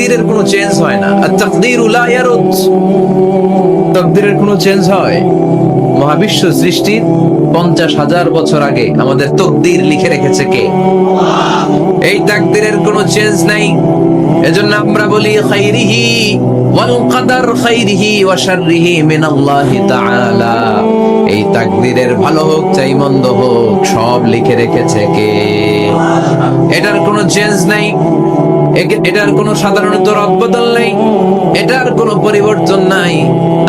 তাকদীরের কোনো চেঞ্জ হয় না। আর তাকদীরু লা ইয়ারুদ, তাকদীরের কোনো চেঞ্জ হয়? মহাবিশ্ব সৃষ্টির 50,000 বছর আগে আমাদের তাকদীর লিখে রেখেছে কে? এই তাকদীরের কোনো চেঞ্জ নাই। এজন্য আমরা বলি খাইরিহি ওয়াল কদর, খাইরিহি ওয়া শাররিহি মিনাল্লাহি তাআলা। এই তাকদীরের ভালো হোক চাই মন্দ হোক, সব লিখে রেখেছে কে? এটার কোনো চেঞ্জ নাই, এটার কোনো সাধারণত রদবদল নাই, এটার কোনো পরিবর্তন নাই।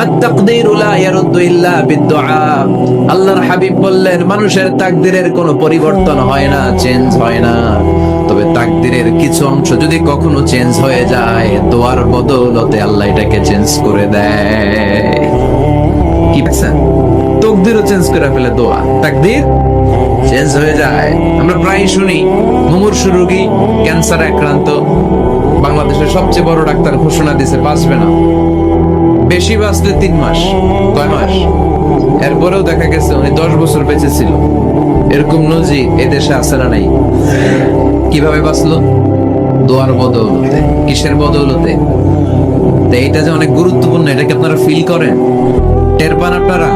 আত-তাকদীরু লা ইয়ারুদ্দু ইল্লা বিদ-দুআ। আল্লাহর হাবিব বললেন, মানুষের তাকদীরের কোনো পরিবর্তন হয় না, চেঞ্জ হয় না। তবে তাকদীরের কিছু অংশ যদি কখনো চেঞ্জ হয়ে যায়, দোয়ার বদৌলতে আল্লাহ এটাকে চেঞ্জ করে দেয়। কি বুঝছেন? তাকদীরও চেঞ্জ করে ফেলে দোয়া, তাকদীর চেঞ্জ হয়ে যায়। আমরা প্রায় শুনি মুমূর্ষু রোগী, ক্যান্সার আক্রান্ত, বাংলাদেশের সবচেয়ে বড় ডাক্তার ঘোষণা দিয়েছে বাঁচবে না, বেশি বাঁচলে 3 মাস। কয় মাস? এরপরেও দেখা গেছে উনি 10 বছর বেঁচে ছিল। এরকম নজির এদেশে আছে না নাই? কিভাবে বাঁচলো? দোয়ার বদৌলতে। কিসের বদৌলতে? এইটা যে অনেক গুরুত্বপূর্ণ, এটাকে আপনারা ফিল করেন, টের পান আপনারা?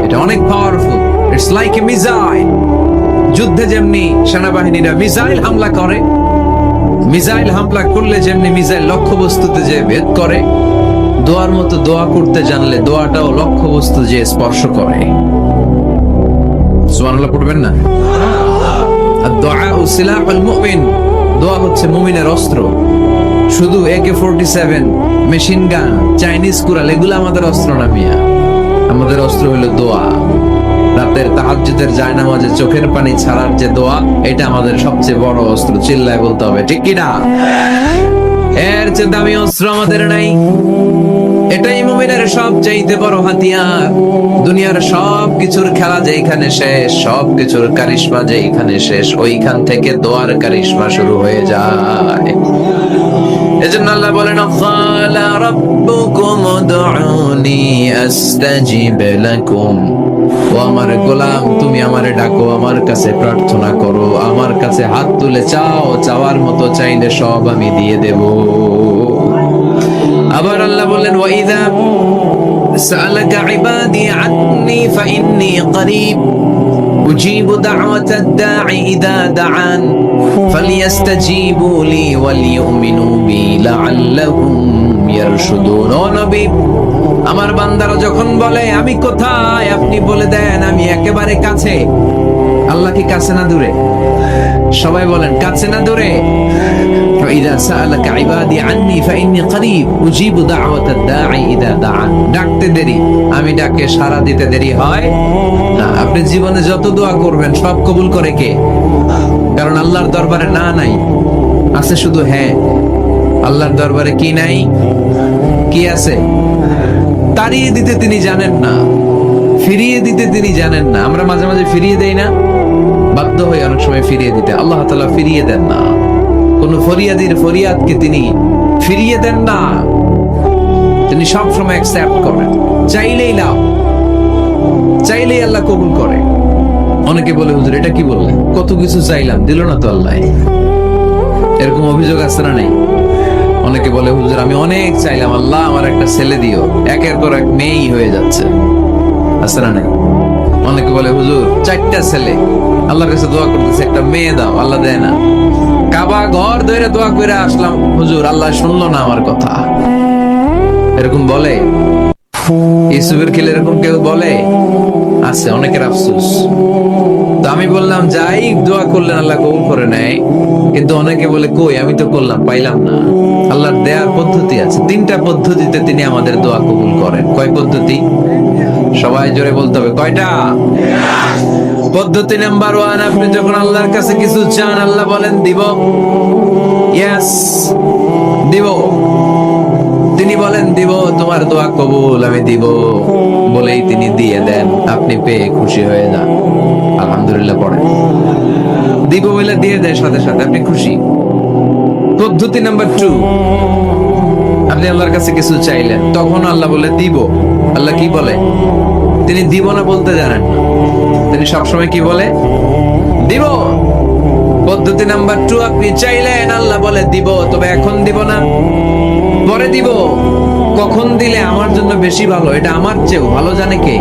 এটা অনেক powerful. It's like a missile. যুদ্ধে যেমনি সেনাবাহিনীরা মিসাইল হামলা করে, মিসাইল হামলা করলে যেমনি মিসাইল লক্ষ্যবস্তুতে যে ভেদ করে, দোয়ার মতো দোয়া করতে জানলে দোয়াটাও লক্ষ্যবস্তু যে স্পর্শ করে। সুবহানাল্লাহ পড়বেন না? আদ-দুআউ সিলাহুল মুমিন। দোয়া হচ্ছে মুমিনের অস্ত্র। শুধু AK-47, machine gun, Chinese Corel এগুলো আমাদের অস্ত্র না মিয়া। আমাদের অস্ত্র হলো দোয়া। রাতের তাহাজ্জুদের জায়নামাজে চোখের পানি ছাড়ার যে দোয়া, এটা আমাদের সবচেয়ে বড় অস্ত্র। চিল্লায় বলতে হবে, ঠিক কি না? এর চেয়ে দামি অস্ত্র আমাদের নাই। এটাই মুমিনের সবচাইতে বড় হাতিয়ার। দুনিয়ার সব কিছুর খেলা যেখানে শেষ, সব কিছুর কারিশমা যেখানে শেষ, ওইখান থেকে দোয়ার কারিশমা শুরু হয়ে যায়। এজন্য আল্লাহ বলেন, ক্বালা রাব্বুকুম উদউনি আস্তাজিব লাকুম। ও আমার গোলাম, তুমি আমারে ডাকো, আমার কাছে প্রার্থনা করো, আমার কাছে হাত তুলে চাও, চাওয়ার মতো চাইলে সব আমি দিয়ে দেব। আবার আল্লাহ বললেন, ওয়া ইযা সাআলাকা ইবাদি আন্নী ফাইন্নী করিব উজিবু দাওয়াতাদ দাঈ ইযা দাআন ফালিয়াস্তাজিবু লি ওয়াল ইউমিনু বি লাআল্লাহুম ইয়ারশুদুন। ও নবী, আমার বান্দারা যখন বলে আমি কোথায়, আপনি বলে দেন আমি একেবারে কাছে। আল্লাহ কি কাছে না দূরে? সবাই বলেন, কাছে না দূরে? ইযা সাআলাকা ইবাদি আন্নী ফাইন্নী করিব উজিবু দাওয়াতাদ দাঈ ইযা দাআন। ডাকতে দেরি, আমি ডাকে সাড়া দিতে দেরি হয় না। আপনি জীবনে যত দোয়া করবেন সব কবুল করে কে? কারণ আল্লাহর দরবারে না নাই, আছে শুধু হ্যাঁ। আল্লাহর দরবারে কি নাই? কি আছে? তাড়িয়ে দিতে তিনি জানেন না, ফিরিয়ে দিতে তিনি জানেন না। আমরা মাঝে মাঝে ফিরিয়ে দেই না, বাধ্য হয়ে অনেক সময় ফিরিয়ে দিতে। আল্লাহ তাআলা ফিরিয়ে দেন না। কোন ফরিয়াদির ফরিয়াদকে তিনি ফিরিয়ে দেন না, তিনি সব সময় অ্যাকসেপ্ট করেন। চাইলেই লাও, চাইলেই আল্লাহ কবুল করে। অনেকে বলে, হুজুর এটা কি বললেন? কত কিছু চাইলাম, দিল না তো আল্লাহ। এরকম অভিযোগ আছে না নাই? অনেকে বলে, হুজুর আমি অনেক চাইলাম, আল্লাহ আমার একটা ছেলে দিও, একের পর এক মেয়েই হয়ে যাচ্ছে। আছে না নাই? অনেকে বলে, হুজুর 4টা ছেলে, আল্লাহর কাছে দোয়া করতেছে একটা মেয়ে দাও, আল্লাহ দেয় না। কাবা ঘর ধরে দোয়া করে আসলাম, হুজুর আল্লাহ শুনলো না আমার কথা। এরকম বলে? ইউসুফের খেলে এরকম কেউ বলে? আছে, অনেকের আফসোস। তো আমি বললাম, যাই দোয়া করলেন আল্লাহ কবুল করে নেয়, কিন্তু অনেকে বলে কই আমি তো করলাম পাইলাম না। আল্লাহর দেয়ার পদ্ধতি আছে, 3টা পদ্ধতিতে তিনি আমাদের দোয়া কবুল করেন। কয় পদ্ধতি? সবাই জোরে বলতে হবে, কয়টা? পদ্ধতি নাম্বার 1, আপনি যখন আল্লাহর কাছে কিছু চান আল্লাহ বলেন দিব, ইয়েস দিব। তিনি বলেন দিব, তোমার দোয়া কবুল, আমি দিব, বলেই তিনি দিয়ে দেন। আপনি পেয়ে খুশি হয়ে যান, আলহামদুলিল্লাহ পড়েন। দিব বলে দিয়ে দেয় সাথে সাথে, আপনি খুশি। পদ্ধতি নাম্বার 2, আপনি আল্লাহর কাছে কিছু চাইলেন, তখন আল্লাহ বলে দিব। আল্লাহ কি বলে? তিনি দিব না বলতে জানেন না, তিনি সবসময় কি বলে? দিব। পদ্ধতি নাম্বার 2, আপনি চাইলেন, আল্লাহ বলে দিব, তবে এখন দিব না। দিব, কখন দিলে আমার জন্য বেশি ভালো এটা আমার চেয়েও ভালো জানে কে?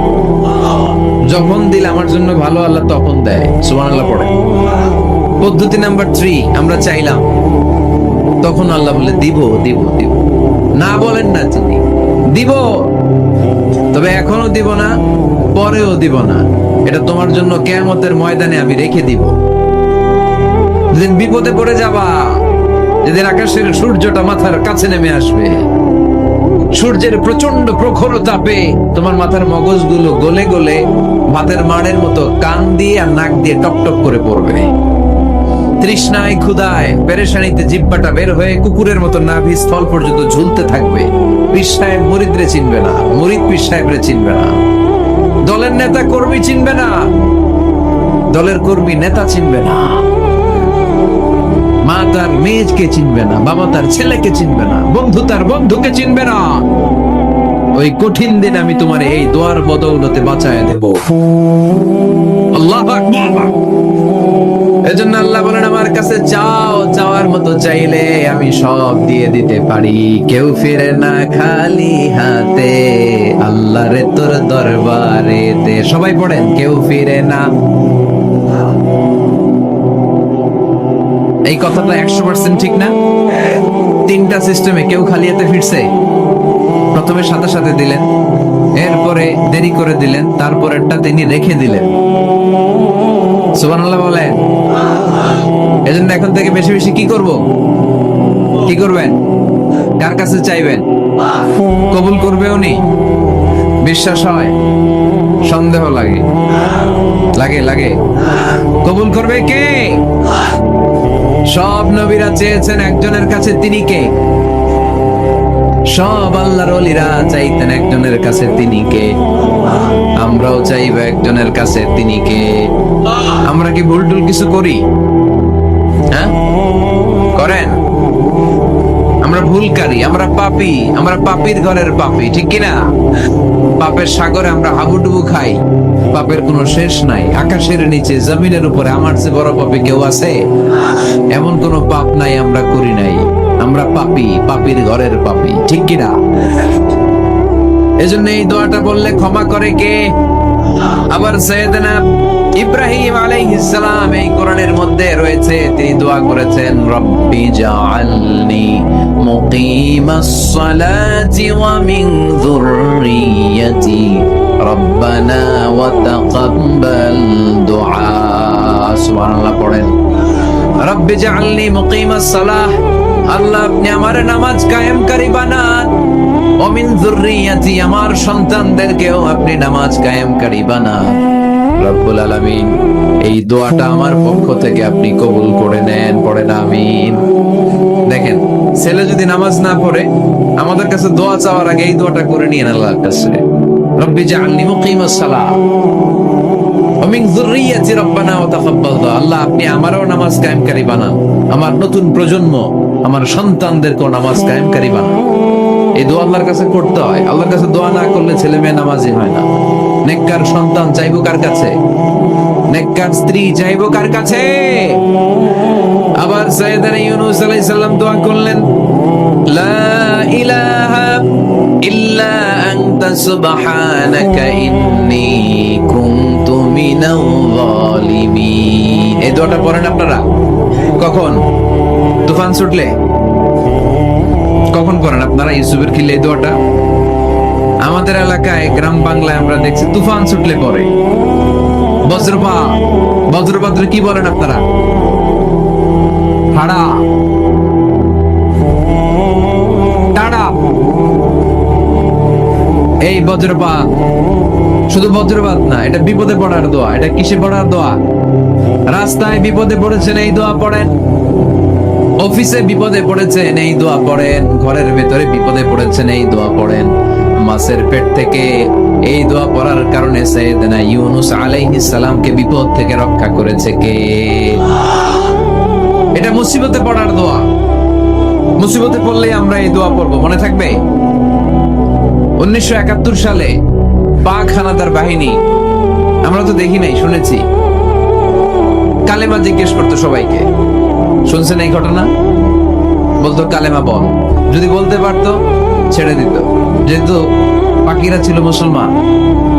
যখন দিলে আমার জন্য ভালো আল্লাহ তখন দেয়। সুবহানাল্লাহ পড়ে। পদ্ধতি নাম্বার 3, আমরা চাইলাম, তখন আল্লাহ বলে দিব দিব দিব। না বলেন না তিনি, দিব, তবে এখনো দিব না, পরেও দিব না, এটা তোমার জন্য কিয়ামতের ময়দানে আমি রেখে দিব। যেদিন বিপদে পড়ে যাবা, যেদিন আকাশের সূর্যটা মাথার কাছে নেমে আসবে, সূর্যের প্রচন্ড প্রখর তাপে তোমার মাথার মগজগুলো গলে গলে ভাতের মাড়ের মতো কান দিয়ে আর নাক দিয়ে টপটপ করে পড়বে। তৃষ্ণায় ক্ষুধায় পেরেশানিতে জিহ্বাটা বের হয়ে কুকুরের মতো নাভি স্থল পর্যন্ত ঝুলতে থাকবে। পীর সাহেব মুরিদরে চিনবে না, মুরিদ পীর সাহেবরে চিনবে না, দলের নেতা কর্মী চিনবে না, দলের কর্মী নেতা চিনবে না, মা তার মেয়েকে চিনবে না, বাবা তার ছেলেকে চিনবে না, বন্ধু তার বন্ধুকে চিনবে না। ওই কঠিন দিন আমি তোমার এই দোয়ার বদৌলতে বাঁচায় দেব। আল্লাহু আকবার। এজন্য আল্লাহ বলেন, আমার কাছে চাও, চাওয়ার মতো চাইলে আমি সব দিয়ে দিতে পারি। কেউ ফিরে না খালি হাতে, আল্লাহ রে তোর দরবারে দে। সবাই পড়েন, কেউ ফিরে না। এই কথাটা 100% ঠিক না? 3টা সিস্টেমে কেউ খালি হাতে ফিরছে? প্রথমে সাথে সাথে দিলেন, এরপরে দেরি করে দিলেন, তারপরেরটা তিনি রেখে দিলেন। সুবহানাল্লাহ বলেন। এজন্য এখন থেকে বেশি বেশি কি করব? কি করবেন? কার কাছে চাইবেন? কবুল করবে উনি? বিশ্বাস হয়? সন্দেহ লাগে? লাগে লাগে? কবুল করবে কে? সব নবীরা চেয়েছেন একজনের কাছে, তিনি কে? সব আল্লাহর ওলিরা চাইতেন একজনের কাছে, তিনি কে? আমরাও চাইব একজনের কাছে, তিনি কে? আমরা কি ভুল টুল কিছু করি? হ্যাঁ, করেন? আমরা ভুলকারী, আমরা পাপী, আমরা পাপীর ঘরের পাপী, ঠিক কিনা? পাপের সাগরে আমরা হাবুডুবু খাই, পাপের কোনো শেষ নাই। আকাশের নিচে জমিনের উপরে আমার চেয়ে বড় পাপী কেউ আছে? এমন কোনো পাপ নাই আমরা করি নাই। আমরা পাপী, পাপীর ঘরের পাপী, ঠিক কিনা? এজন্য এই দোয়াটা বললে ক্ষমা করে কে? আবার সাইয়েদনা ইব্রাহিম আলাইহিস সালাম এই কোরআনের মধ্যে রয়েছে, তিনি দোয়া করেছেন, রব্বি জাআলনি মুকিমাস সালাতি ওয়া মিন যুররিয়্যাতি রব্বানা ওয়া তাকাব্বাল দুআ। সুবহানাল্লাহ পড়েন। রব্বি জাআলনি মুকিমাস সালাহ, আল্লাহ আপনি আমার নামাজ কায়েমকারী বানান। ওয়া মিন যুররিয়্যাতি, আমার সন্তানদেরকেও আপনি নামাজ কায়েমকারী বানান। রব্বুল আলামিন এই দোয়াটা আমার পক্ষ থেকে আপনি কবুল করে নেন। পড়েন আমিন। দেখেন, ছেলে যদি নামাজ না পড়ে আমাদের কাছে দোয়া চাওয়ার আগে এই দোয়াটা করে নিয়েন আল্লাহর কাছে, রব্বি জাআলনি মুকিমাস সালাহ ওয়া মিন যুররিয়্যাতি রব্বানা ওয়া তাকাব্বাল দুআ। আল্লাহ আপনি আমারও নামাজ কায়েমকারী বানান, আমার নতুন প্রজন্ম, আমার সন্তানদেরকেও নামাজ কায়েমকারী বানান। এই দোয়া আল্লাহর কাছে করতে হয়। আল্লাহর কাছে দোয়া না করলে ছেলে মেয়ে নামাজি হয় না। নেককার সন্তান চাইবো কার কাছে? নেককার স্ত্রী চাইবো কার কাছে? আবার সাইয়েদনা ইউনূস আলাইহিস সালাম দোয়া করলেন, লা ইলাহা ইল্লা আনতা সুবহানাকা ইন্নী কুনতু মিনাল যালিমিন। এই দোয়াটা পড়েন আপনারা কখন? তুফান ছুটলে? কখন পড়েন আপনারা ইউসুফের খিলে এই দোয়াটা? আমাদের এলাকায় গ্রাম বাংলায় আমরা দেখছি তুফান ছুটলে পড়ে। বজ্রপাত, বজ্রপাতে কি বলেন আপনারা? হাড়া, টাড়া। এই বজ্রপাত শুধু বজ্রপাত না, এটা বিপদে পড়ার দোয়া। এটা কিসে পড়ার দোয়া? রাস্তায় বিপদে পড়েছেন এই দোয়া পড়েন, অফিসে বিপদে পড়েছেন এই দোয়া পড়েন, ঘরের ভেতরে বিপদে পড়েছেন এই দোয়া পড়েন। মাছের পেট থেকে এই দোয়া পড়ার কারণে সাইয়েদনা ইউনূস আলাইহিস সালামকে বিপদ থেকে রক্ষা করেছে কে? এটা মুসিবতে পড়ার দোয়া। মুসিবতে পড়লে আমরা এই দোয়া পড়বো, মনে থাকবে? 1971 সালে পাক হানাদার বাহিনী, আমরা তো দেখি নাই, শুনেছি, কালেমা জিজ্ঞেস করতো সবাইকে। শুনছেন এই ঘটনা? বলতো কালেমা বল। যদি বলতে পারতো ছেড়ে দিত, যেহেতু বাকিরা ছিল মুসলমান।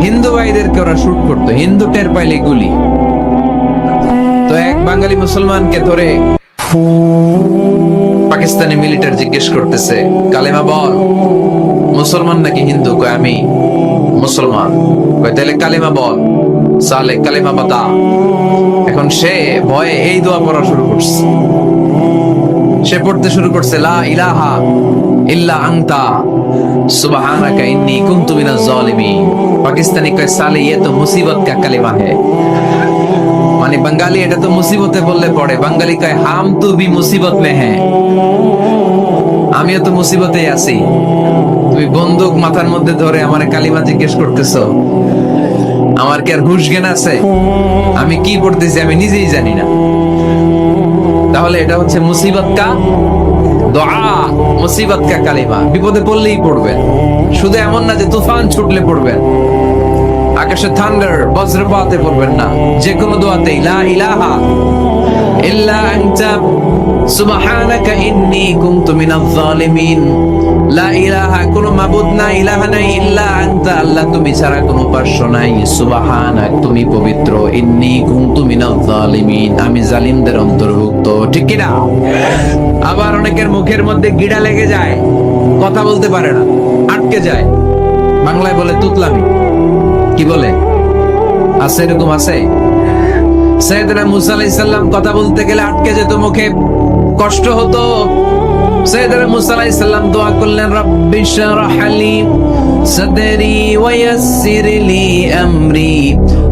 হিন্দু ভাইদেরকে ওরা শুট করতো, হিন্দু টের পাইলে গুলি। তো এক বাঙালি মুসলমানকে ধরে পাকিস্তানি মিলিটারি জিজ্ঞেস করতেছে, কালেমা বল, মুসলমান নাকি হিন্দু? কয় আমি মুসলমান। কয় তাহলে কালেমা বল, সালে কালেমা বাতা। এখন সে ভয়ে এই দোয়া পড়া শুরু করছে। সে পড়তে শুরু করছে, লা ইলাহা ইল্লা আনতা সুবহানাকা ইন্নী কুনতু মিনাজ জালিমিন। পাকিস্তানি কয় সালে ये तो मुसीबत का कलेमा है। মানে বাঙালি এটা তো মুসিবতে বললে পড়ে, বাঙালি কয় হাম তো ভি মুসিবত মে হ্যাঁ, আমিও তো মুসিবতে আছি। তুমি বন্দুক মাথার মধ্যে ধরে আমার কালিমা জিজ্ঞেস করতেছো, আমার কি আর হুশ জ্ঞান আছে? আমি কি পড়তেছি আমি নিজেই জানি না। তাহলে এটা হচ্ছে মুসিবত কা দোয়া, মুসিবত কা কালিমা। বিপদে পড়লেই পড়বেন, শুধু এমন না যে তুফান ছুটলে পড়বেন, আকাশে থান্ডার বজ্রপাতে পড়বেন না। যে কোনো দোয়াতেই লা ইলাহা ইল্লা আনতা সুবহানাকা ইন্নী কুনতু মিনাজ জালিমিন। লা ইলাহা, কোনো মাবুদ নাই, ইলাহা নাই, ইল্লা আনতা, আল্লাহ তুমি ছাড়া কোনো উপাস্য নাই, সুবহানাক, তুমি পবিত্র, ইন্নী কুনতু মিনাজ জালিমিন, আমি জালিমদের অন্তর্ভুক্ত। ঠিক কি না? আবার অনেকের মুখের মধ্যে গিড়া লেগে যায়, কথা বলতে পারে না, আটকে যায়। বাংলায় বলে তুতলামি। কি বলে? আছে, এরকম আছে। সাইয়েদনা মুসা আলাইহিস সালাম কথা বলতে গেলে আটকে যেত, মুখে কষ্ট হতো। সাইয়েদনা মুসা আলাইহিস সালাম দোয়া করলেন, রব্বি শরহ লি সাদরি ওয়া ইয়াসসির লি আমরি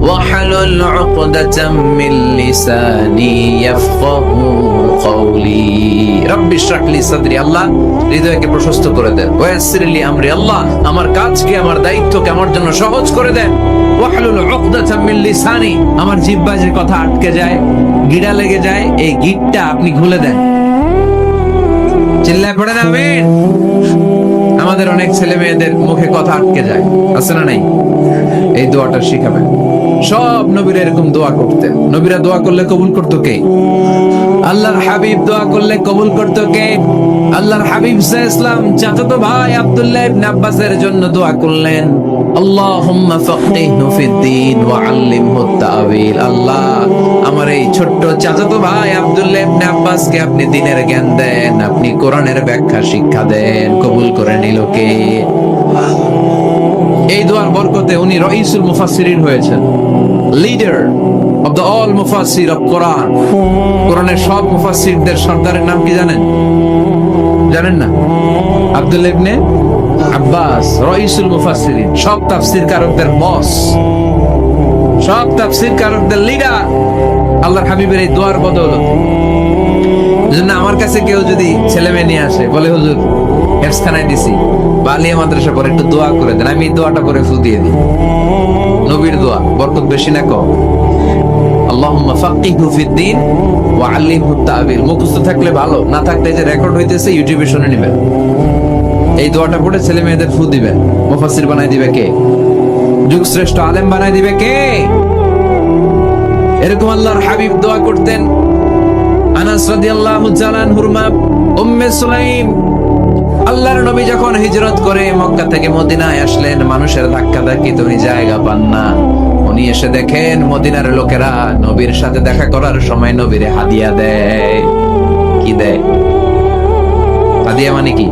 ওয়াহলুল উকদাতাম মিন লিসানি ইয়াফকাহু কওলি। রব্বি শরহ লি সাদরি, আল্লাহ হৃদয়কে প্রশস্ত করে দেন। ওয়া ইয়াসসির লি আমরি, আল্লাহ আমার কাজকে, আমার দায়িত্বকে আমার জন্য সহজ করে দেন। ওয়াহলুল উকদাতাম মিন লিসানি, আমার জিহ্বায় যে কথা আটকে যায়, গিড়া লেগে যায়, এই গিটটা আপনি খুলে দেন। চিল্লায় পড়েন আমিন। আমাদের অনেক ছেলে মেয়েদের মুখে কথা আটকে যায়, আছে না নাই? এই দোয়াটা শিখাবেন। সব নবীরা এরকম দোয়া করতেন। নবীরা দোয়া করলে কবুল করতো কে? আল্লাহর হাবিব দোয়া করলে কবুল করতো কে? আল্লাহর হাবিব সাল্লাল্লাহু আলাইহি ওয়াসাল্লাম চাচাতো ভাই আব্দুল্লাহ ইবনে আব্বাসের জন্য দোয়া করলেন, আল্লাহুম্মা ফাক্কিহহু ফিদ্দীন ওয়া আল্লিমহু তা'ওয়িল। আল্লাহ আমার এই ছোট্ট চাচাতো ভাই আব্দুল্লাহ ইবনে আব্বাসকে আপনি দ্বীনের জ্ঞান দেন, আপনি কোরআনের ব্যাখ্যা শিক্ষা দেন। কবুল করে নিল কে? এই দোয়ার বরকতে উনি রাইসুল মুফাসসিরিন হয়েছেন, লিডার অফ দ্য অল মুফাসসির অফ কোরআন। কোরআনের সব মুফাসসিরদের সর্দারের নাম কি জানেন? জানেন না? আব্দুল্লাহ ইবনে আব্বাস রাইসুল মুফাসসিরিন, সব তাফসীরকারকদের বস, সব তাফসীরকারকদের লিডার। আল্লাহর হাবিবের এই দোয়ার বদৌলতে। এজন্য আমার কাছে কেউ যদি ছেলে মেয়ে নিয়ে আসে, বলে হুজুর হেফজখানায় দিছি বা আলিয়া মাদ্রাসা পরে একটু দোয়া করে দেন, আমি এই দোয়াটা করে ফু দিয়ে দিই। নবীর দোয়া, বরকত বেশি না কম? আল্লাহুম্মা ফাক্কিহহু ফিদ্দীন ওয়া আল্লিমহু তা'ওয়িল। মুখস্থ থাকলে ভালো, না থাকলে যে রেকর্ড হইতেছে ইউটিউবে শুনে নেবেন। এই দোয়াটা পড়ে ছেলে মেয়েদের ফু দিবেন। মুফাসসির বানাই দিবে কে? যুগ শ্রেষ্ঠ আলেম বানাই দিবে কে? এরকম আল্লাহর হাবিব দোয়া করতেন। আনাস রাদিয়াল্লাহু তাআলা আনহুর মা উম্মে সুলাইম, আল্লাহর নবী যখন হিজরত করে মক্কা থেকে মদিনায় আসলেন, মানুষের ধাক্কাধাক্কিতে উনি জায়গা পান না। উনি এসে দেখেন মদিনার লোকেরা নবীর সাথে দেখা করার সময় নবীরে হাদিয়া দেয়। কি দেয়? হাদিয়া মানে কি?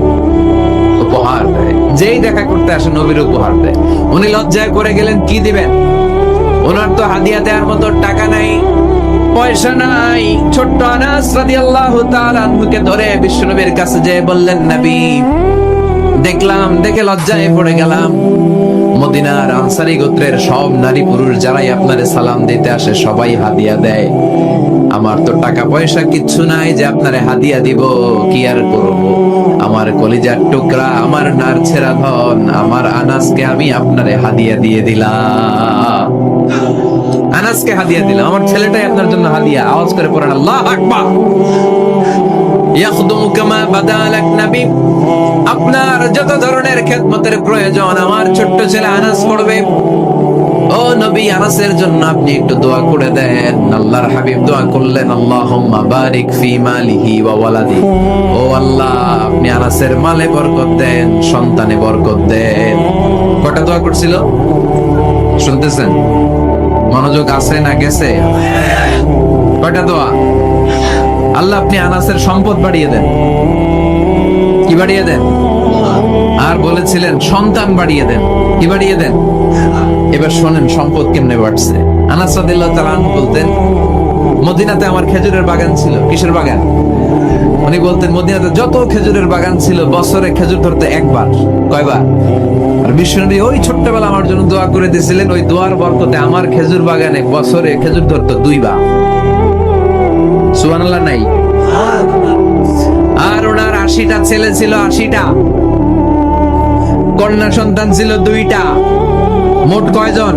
উপহার দেয়। যেই দেখা করতে আসে নবীর উপহার দেয়। উনি লজ্জায় পড়ে গেলেন, কি দিবেন? ওনার তো হাদিয়া দেওয়ার মতো টাকা নাই, পয়সা নাই। ছোট্ট আনাস রাদিয়াল্লাহু তাআলা আনহুকে ধরে বিশ্বনবীর কাছে যেয়ে বললেন, নবী দেখলাম, দেখে লজ্জায় পড়ে গেলাম, মদিনার আনসারী গোত্রের সব নারী পুরুষ যারাই আপনারে সালাম দিতে আসে সবাই হাদিয়া দেয়। আমার তো টাকা পয়সা কিচ্ছু নাই যে আপনারে হাদিয়া দিব। কি আর করব? আমার কলিজার টুকরা, আমার নারছেরা ধন, আমার আনাসকে আমি আপনারে হাদিয়া দিয়ে দিলাম। আনাসকে হাদিয়া দিলাম, আমার ছেলেটাই আপনার জন্য হাদিয়া। আওয়াজ করে পড়েন আল্লাহু আকবার। ইয়াখদুমু কামা বাদালাক নবী, আপনার যত ধরনের খেদমতের প্রয়োজন আমার ছোট্ট ছেলে আনাস করবে। ও নবী, আনাসের জন্য আপনি একটু দোয়া করে দেন। আল্লাহর হাবিব দোয়া করলেন, আল্লাহুম্মা বারিক ফি মালিহি ওয়া ওয়ালাদি। ও আল্লাহ, আপনি আনাসের মালে বরকত দেন, সন্তানে বরকত দেন। কয়টা দোয়া করছিল শুনতেছেন? মনোযোগ আছে না গেছে? কয়টা দোয়া? আল্লাহ আপনি আনাসের সম্পদ বাড়িয়ে দেন। কি বাড়িয়ে দেন? আর বলেছিলেন সন্তান বাড়িয়ে দেন। কি বাড়িয়ে দেন? এবার শোনেন সম্পদ কেমনে বাড়ছে। আনাস রাদিয়াল্লাহু তাআলা আনহু বলতেন, মদিনাতে আমার খেজুরের বাগান ছিল। কিসের বাগান? উনি বলতেন মদিনাতে যত খেজুরের বাগান ছিল বছরে খেজুর ধরতে একবার। কয়বার? আর বিশ্বনবী ওই ছোট্টবেলা আমার জন্য দোয়া করে দিয়েছিলেন, ওই দোয়ার বরকতে আমার খেজুর বাগানে বছরে খেজুর ধরতো 2 বার। সুবহানাল্লাহ নাই? আর ওনার 80টা ছেলে ছিল, 80টা কন্যা সন্তান ছিল 2টা। মোট কয়জন?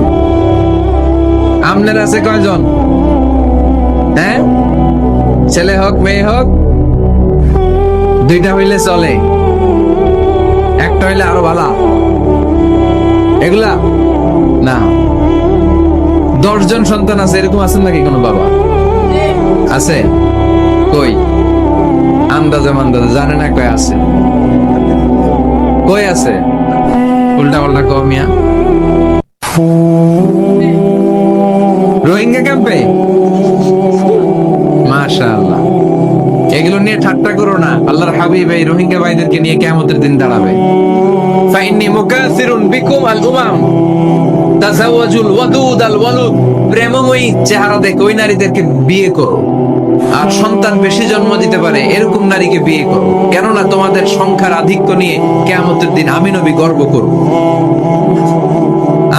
আপনার আছে কয়জন? হ্যাঁ, ছেলে হোক মেয়ে হোক 2টা হইলে চলে, একটা হইলে আরো ভালো। এগুলা না, 10 জন সন্তান আছে, এরকম আছেন নাকি কোনো বাবা? আছে? কই? আন্দাজে মান্দাজে জানে না কয় আছে। কই আছে? উল্টা পাল্টা কমিয়া রোহিঙ্গা ক্যাম্পে। মাশাআল্লাহ, এগুলো নিয়ে ঠাট্টা করো না। আল্লাহর হাবিব এই রোহিঙ্গা ভাইদেরকে নিয়ে কিয়ামতের দিন দাঁড়াবে। ফাইন্নী মুকাসিরুন বিকুম আল উমাম তাজাওয়াজুল ওয়াদুদ আল ওয়ালুদ। প্রেমময়ী চেহারা দেখে ওই নারীদেরকে বিয়ে করো, আর সন্তান বেশি জন্ম দিতে পারে এরকম নারীকে বিয়ে করো, কেননা তোমাদের সংখ্যার আধিক্য নিয়ে কিয়ামতের দিন আমি নবী গর্ব করব।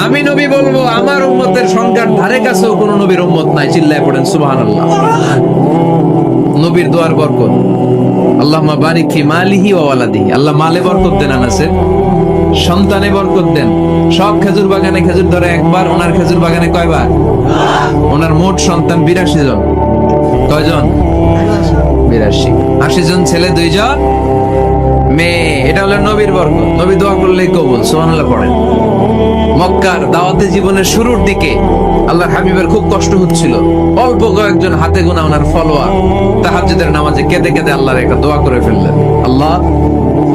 আমি নবী বলবো আমার উম্মতের সংখ্যার ধারে কাছেও কোন নবীর উম্মত নাই। চিল্লায় পড়েন সুবহানাল্লাহ। নবীর দোয়ার বরকত। আল্লাহুম্মা বারিক ফি মালিহি ওয়া ওয়ালাদিহি। আল্লাহ মালে বরকত দেন, আনাসের সন্তানে বরকত দেন। সব খেজুর বাগানে খেজুর ধরে একবার, ওনার খেজুর বাগানে কয়বার? ওনার মোট সন্তান 82 জন। কয়জন? 82। 80 জন ছেলে, 2 জন মেয়ে। এটা হলো নবীর বরকত। নবী দোয়া করলেই কবুল। সুবহানাল্লাহ পড়েন। মক্কার দাওয়াতে জীবনের শুরুর দিকে আল্লাহর হাবিবের খুব কষ্ট হচ্ছিল। অল্প কয়েকজন হাতে গোনা ওনার ফলোয়ার তাহাজ্জুদের নামাজে কেঁদে কেঁদে আল্লাহর একটা দোয়া করে ফেললেন।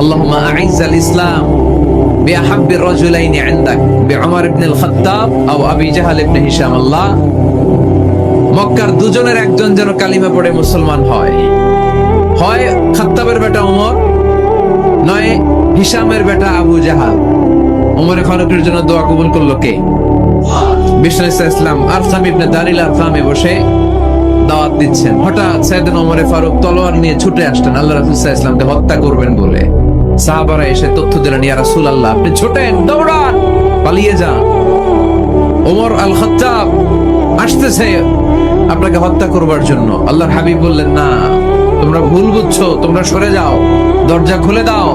আল্লাহুম্মা আইজ্জাল ইসলাম বিআহাব্বির রাজুলাইনি ইনদাক বিউমর ইবনে আল খাত্তাব আও আবি জাহল ইবনে হিশাম। আল্লাহ, মক্কার দুজনের একজন যেন কালিমা পড়ে মুসলমান হয়। হয় খাত্তাবের বেটা ওমর, নয় হিশামের বেটা আবু জাহাল। ওমরে ফারুকের জন্য দোয়া কবুল করলো কে? বিষ্ণু ইসলাম আরকাম ইবনে দারিল আরকামে বসে দাওয়াত দিচ্ছেন। হঠাৎ সাইয়েদনা ওমরে ফারুক তলোয়ার নিয়ে ছুটে আসলেন আল্লাহ রাসূল সাল্লাল্লাহু আলাইহি ওয়াসাল্লামকে হত্যা করবেন বলে। সাহাবারা এসে তথ্য দিলেন, ইয়া রাসূলুল্লাহ আপনি ছোটেন, দৌড়ান, পালিয়ে যান। ওমর আল খাত্তাব আসতেছে আপনাকে হত্যা করবার জন্য। আল্লাহর হাবিব বললেন, না, তোমরা ভুল বুঝছো, তোমরা সরে যাও, দরজা খুলে দাও।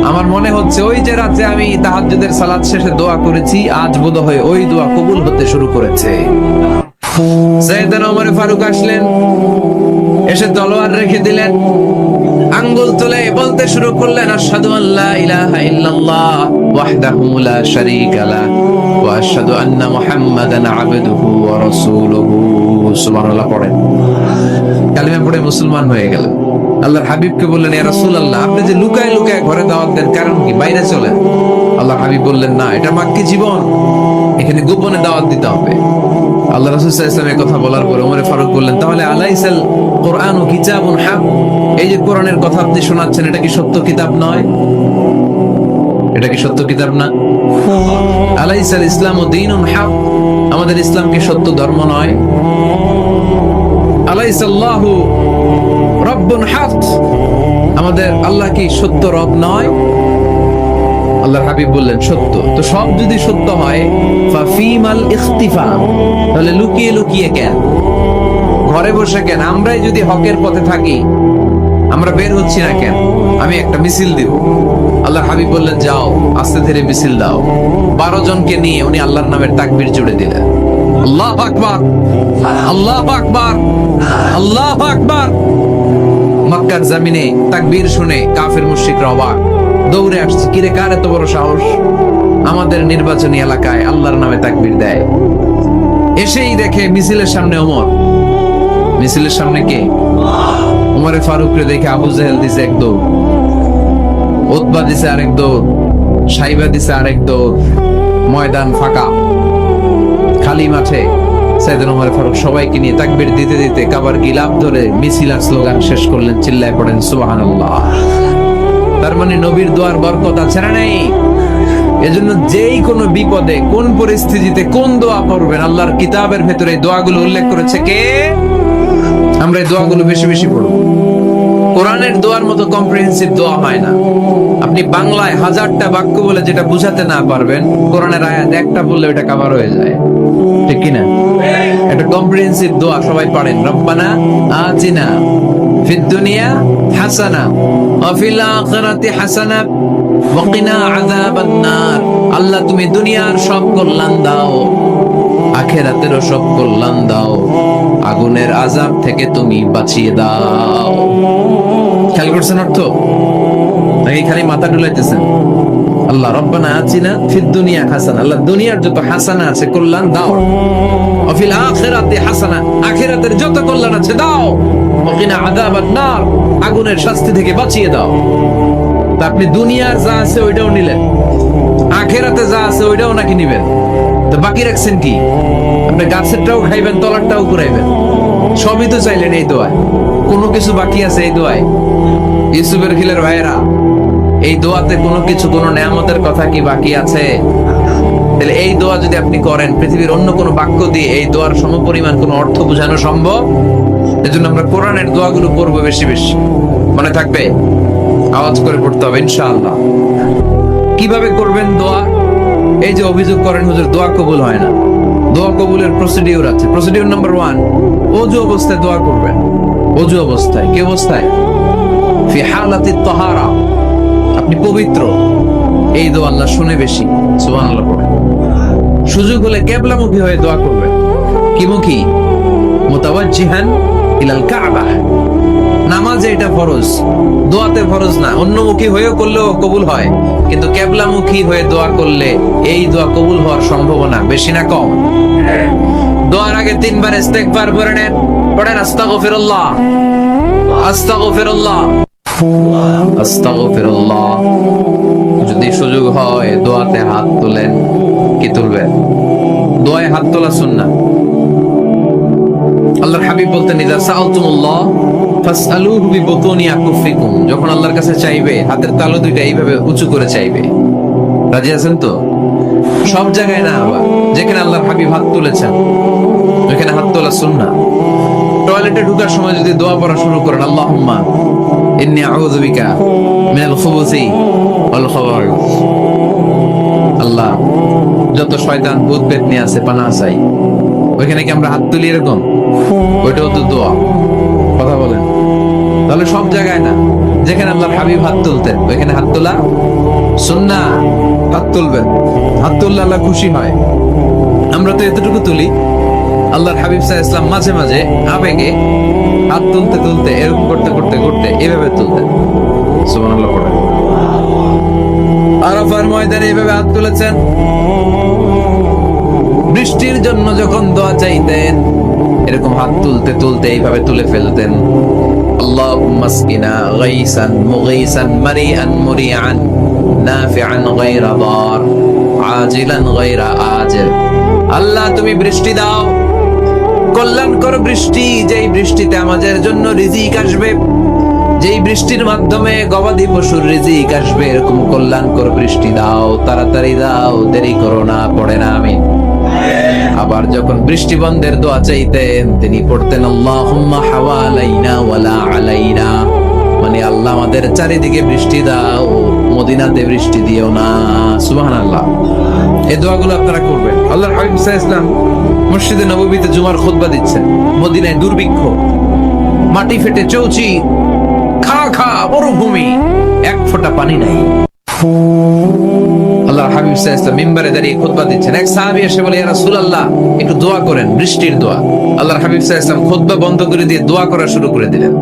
আমার মনে হচ্ছে ওই যে রাতে আমি তাহাজ্জুদের সালাত শেষে দোয়া করেছি, আজ বোধহয় ওই দোয়া কবুল হতে শুরু করেছে। সাইয়েদনা ওমর ফারুক আসলেন, এসে তলোয়ার রেখে দিলেন, আঙ্গুল তুলে বলতে শুরু করলেন, আশহাদু আল্লা ইলাহা ইল্লাল্লাহ ওয়াহদাহু লা শারীকা লাহ ওয়া আশহাদু আন্না মুহাম্মাদান আবদুহু ওয়া রাসূলুহু। সুবহানাল্লাহ পড়েন। কালিমা পড়ে মুসলমান হয়ে গেলেন। আল্লাহর হাবিবকে বললেন, ইয়া রাসূলুল্লাহ আপনি যে লুকায় লুকায় ঘরে দাওয়াত দেন, কারণ কি? বাইরে চলেন। আল্লাহর হাবিব বললেন, না, এটা মাক্কি জীবন, এখানে গোপনে দাওয়াত দিতে হবে। আল্লাহ রাসূল সাল্লাল্লাহু আলাইহি ওয়াসাল্লাম কথা বলার পরে ওমর ফারুক বললেন, তাহলে আলাইসাল কুরআনু কিতাবুন হক, এই যে কোরআনের কথা আপনি শোনাচ্ছেন এটা কি সত্য কিতাব নয়? এটা কি সত্য কিতাব না? আলাইসাল ইসলামু দীনুন হক, আমাদের ইসলাম কি সত্য ধর্ম নয়? আলাইসাল্লাহু রব্বুন হক, আমাদের আল্লাহ কি সত্য রব নয়? আল্লাহর হাবিব বললেন, সত্য। তো সব যদি সত্য হয়, ফাফিমাল ইখতিফা, তাহলে লুকিয়ে লুকিয়ে কেন, ঘরে বসে কেন? আমরাই যদি হকের পথে থাকি, আমরা বের হচ্ছি না কেন? আমি একটা মিছিল দিব। আল্লাহর হাবিব বললেন, যাও, আস্তে ধীরে মিছিল দাও। 12 জনকে নিয়ে উনি আল্লাহর নামের তাকবীর জুড়ে দিলেন। আল্লাহু আকবার, আল্লাহু আকবার, আল্লাহু আকবার। মক্কার জমিনে তাকবীর শুনে কাফের মুশরিকরা অবাক, দৌড়ে আসছে, কিরে কার এত বড় সাহস আমাদের নির্বাচনী এলাকায় আল্লাহর নামে তাকবীর দেয়। এসেই দেখে মিছিলের সামনে ওমর, মিছিলের সামনে কে? উমরে ফারুককে দেখে আবু জাহেল দিছে এক দৌড়, উতবা দিছে আরেক দৌড়, সাইবা দিছে আরেক দৌড়। ময়দান ফাঁকা, খালি মাঠে সাইয়েদনা উমর ফারুক সবাইকে নিয়ে তাকবীর দিতে দিতে কাবার গিলাফ ধরে মিছিল আর স্লোগান শেষ করলেন, চিল্লায় পড়েন সুবহানাল্লাহ। তার মানে নবীর দোয়ার বরকত আছে না নেই? এজন্য যেই কোনো বিপদে কোন পরিস্থিতিতে কোন দোয়া পড়বেন, আল্লাহর কিতাবের ভেতরে এই দোয়াগুলো উল্লেখ করেছে কে? আমরা এই দোয়াগুলো বেশি বেশি পড়ব। কোরআনের দোয়ার মতো কম্প্রিহেন্সিভ দোয়া হয় না। আপনি বাংলায় হাজারটা বাক্য বলে যেটা বুঝাতে না পারবেন, কোরআনের আয়াত একটা বললে ওটা কভার হয়ে যায়, ঠিক কি না? এটা কম্প্রিহেন্সিভ দোয়া, সবাই পড়েন। রব্বানা আতিনা ফিদ দুনিয়া হাসানা ওয়া ফিল আখিরাতি হাসানা ওয়া কিনা আযাবান নার। আল্লাহ তুমি দুনিয়ার সব কল্যাণ দাও, আখিরাতেরও সব কল্যাণ দাও, আগুনের আযাব থেকে তুমি বাঁচিয়ে দাও। খেয়াল করছেন অর্থ নাকি খালি মাথা ডুলাইতেছেন? আল্লাহ রব্বানা আতিনা ফিদ দুনিয়া হাসানা, আল্লাহ দুনিয়ার যত হাসানা আছে কল্যাণ দাও, ওয়া ফিল আখিরাতি হাসানা, আখিরাতের যত কল্যাণ আছে দাও, ওয়া কিনা আযাবান নার, আগুনের শাস্তি থেকে বাঁচিয়ে দাও। তা আপনি দুনিয়ার যা আছে ওইটাও নিলেন, আখিরাতে যা আছে ওইটাও নাকি নিবেন, তো বাকি রাখছেন কি? আপনি গাছেরটাও খাইবেন, তলারটাও কুড়াইবেন, সবই তো চাইলেন এই দোয়ায়। কোনো কিছু বাকি আছে এই দোয়ায়? ইউসুফের খিলের ভাইয়েরা, এই দোয়াতে কোনো কিছু, কোনো নেয়ামতের কথা কি বাকি আছে? তাহলে এই দোয়া যদি আপনি করেন, পৃথিবীর অন্য কোনো বাক্য দিয়ে এই দোয়ার সমপরিমাণ কোনো অর্থ বোঝানো সম্ভব? এজন্য আমরা কোরআনের দোয়াগুলো পড়বো বেশি বেশি। মনে থাকবে? আওয়াজ করে পড়তে হবে ইনশাআল্লাহ। কিভাবে করবেন দোয়া? এই যে অভিযোগ করেন হুজুর দোয়া কবুল হয় না, দোয়া কবুলের প্রসিডিউর আছে। প্রসিডিউর নাম্বার 1, ওযু অবস্থায় দোয়া করবেন। ওযু অবস্থায়, কি অবস্থায়? ফি হালাতিত তাহারা, আপনি পবিত্র, এই দোয়া আল্লাহ শুনে বেশি, সুবহানাল্লাহ পড়েন। সুযোগ হলে কিবলামুখী হয়ে দোয়া করবেন। কি মুখী? মুতাওয়াজ্জিহান ইলাল কাবা। নামাজে এটা ফরজ, দোয়াতে ফরজ না। অন্যমুখী হয়েও করলেও কবুল হয়, কিন্তু কিবলামুখী হয়ে দোয়া করলে এই দোয়া কবুল হওয়ার সম্ভাবনা বেশি না কম? দোয়ার আগে 3 বার ইস্তেগফার পড়ে নেন। পড়েন আস্তাগফিরুল্লাহ, আস্তাগফিরুল্লাহ, আস্তাগফিরুল্লাহ। যদি সুযোগ হয় দোয়াতে হাত তোলেন। কি তুলবেন? দোয়ায় হাত তোলা সুন্নাহ। আল্লাহর হাবিব বলতেন, ইযা সাআলতুমুল্লাহ ফাসআলুহু বিবুতুনি আকুফিকুম। যখন আল্লাহর কাছে চাইবে, হাতের তালু দুইটা এইভাবে উঁচু করে চাইবে। রাজি আছেন তো? সব জায়গায় না, আবার যেখানে আল্লাহর হাবিব হাত তুলেছেন ওখানে হাত তোলা সুন্নাহ। টয়লেটে ঢোকার সময় যদি দোয়া পড়া শুরু করেন, আল্লাহুম্মা ইন্নী আউযু বিকা মিনাল খুবুসি ওয়াল খাবাইস, আল্লাহ যত শয়তান ভূত পেতনি আছে পানাহ চাই। ওইখানে কি আমরা হাত তুলি এরকম? ওইটাও তো দোয়া। কথা বলেন। তাহলে সব জায়গায় না, যেখানে আল্লাহর হাবিব হাত তুলতেন ওইখানে হাত তোলা সুন্নাহ। হাত তুলবেন, হাত তুললে আল্লাহ খুশি হয়। আমরা তো এতটুকু তুলি, আল্লাহর হাবিব সাল্লাল্লাহু আলাইহি ওয়াসাল্লাম মাঝে মাঝে আবেগে হাত তুলতে তুলতে এরকম করতে করতে করতে এভাবে তুলতেন। সুবহানাল্লাহ পড়েন। আরাফার ময়দানে এইভাবে হাত তুলেছেন। বৃষ্টির জন্য যখন দোয়া চাইতেন এরকম হাত তুলতে তুলতে এইভাবে তুলে ফেলতেন। আল্লাহুম্মা আসকিনা গাইসান মুগীসান মারিআন মুরিআন নাফিআন গায়রা দার আজিলান গায়রা আজিল। আল্লাহ তুমি বৃষ্টি দাও, কল্যাণকর বৃষ্টি, যেই বৃষ্টিতে আমাদের জন্য রিজিক আসবে, যেই বৃষ্টির মাধ্যমে গবাদি পশুর রিজিক আসবে, এরকম কল্যাণকর বৃষ্টি দাও, তাড়াতাড়ি দাও, দেরি করো না। পড়ে না আমিন। আবার যখন বৃষ্টি বন্ধের দোয়া চাইতেন তিনি পড়তেন আল্লাহুম্মা হাওয়ালাইনা ওয়ালা আলাইনা, মানে আল্লাহ আমাদের চারিদিকে বৃষ্টি দাও, মদিনাতে বৃষ্টি দিও না। সুবহানাল্লাহ। এই দোয়াগুলো আপনারা করবেন। আল্লাহর হাবিব সাল্লাল্লাহু আলাইহি ওয়াসাল্লাম মসজিদে নববীতে জুমার খুতবা দিচ্ছেন। মদিনায় দুর্ভিক্ষ, মাটি ফেটে চৌচি, খা খা মরুভূমি, এক ফোঁটা পানি নাই। আল্লাহর হাবিব সাল্লাল্লাহু আলাইহি ওয়াসাল্লাম মিম্বারে দাঁড়িয়ে খুতবা দিচ্ছেন। এক সাহাবী এসে বলে, ইয়া রাসূলুল্লাহ একটু দোয়া করেন, বৃষ্টির দোয়া। আল্লাহর হাবিব সাল্লাল্লাহু আলাইহি ওয়াসাল্লাম খুতবা বন্ধ করে দিয়ে দোয়া করা শুরু করে দিলেন।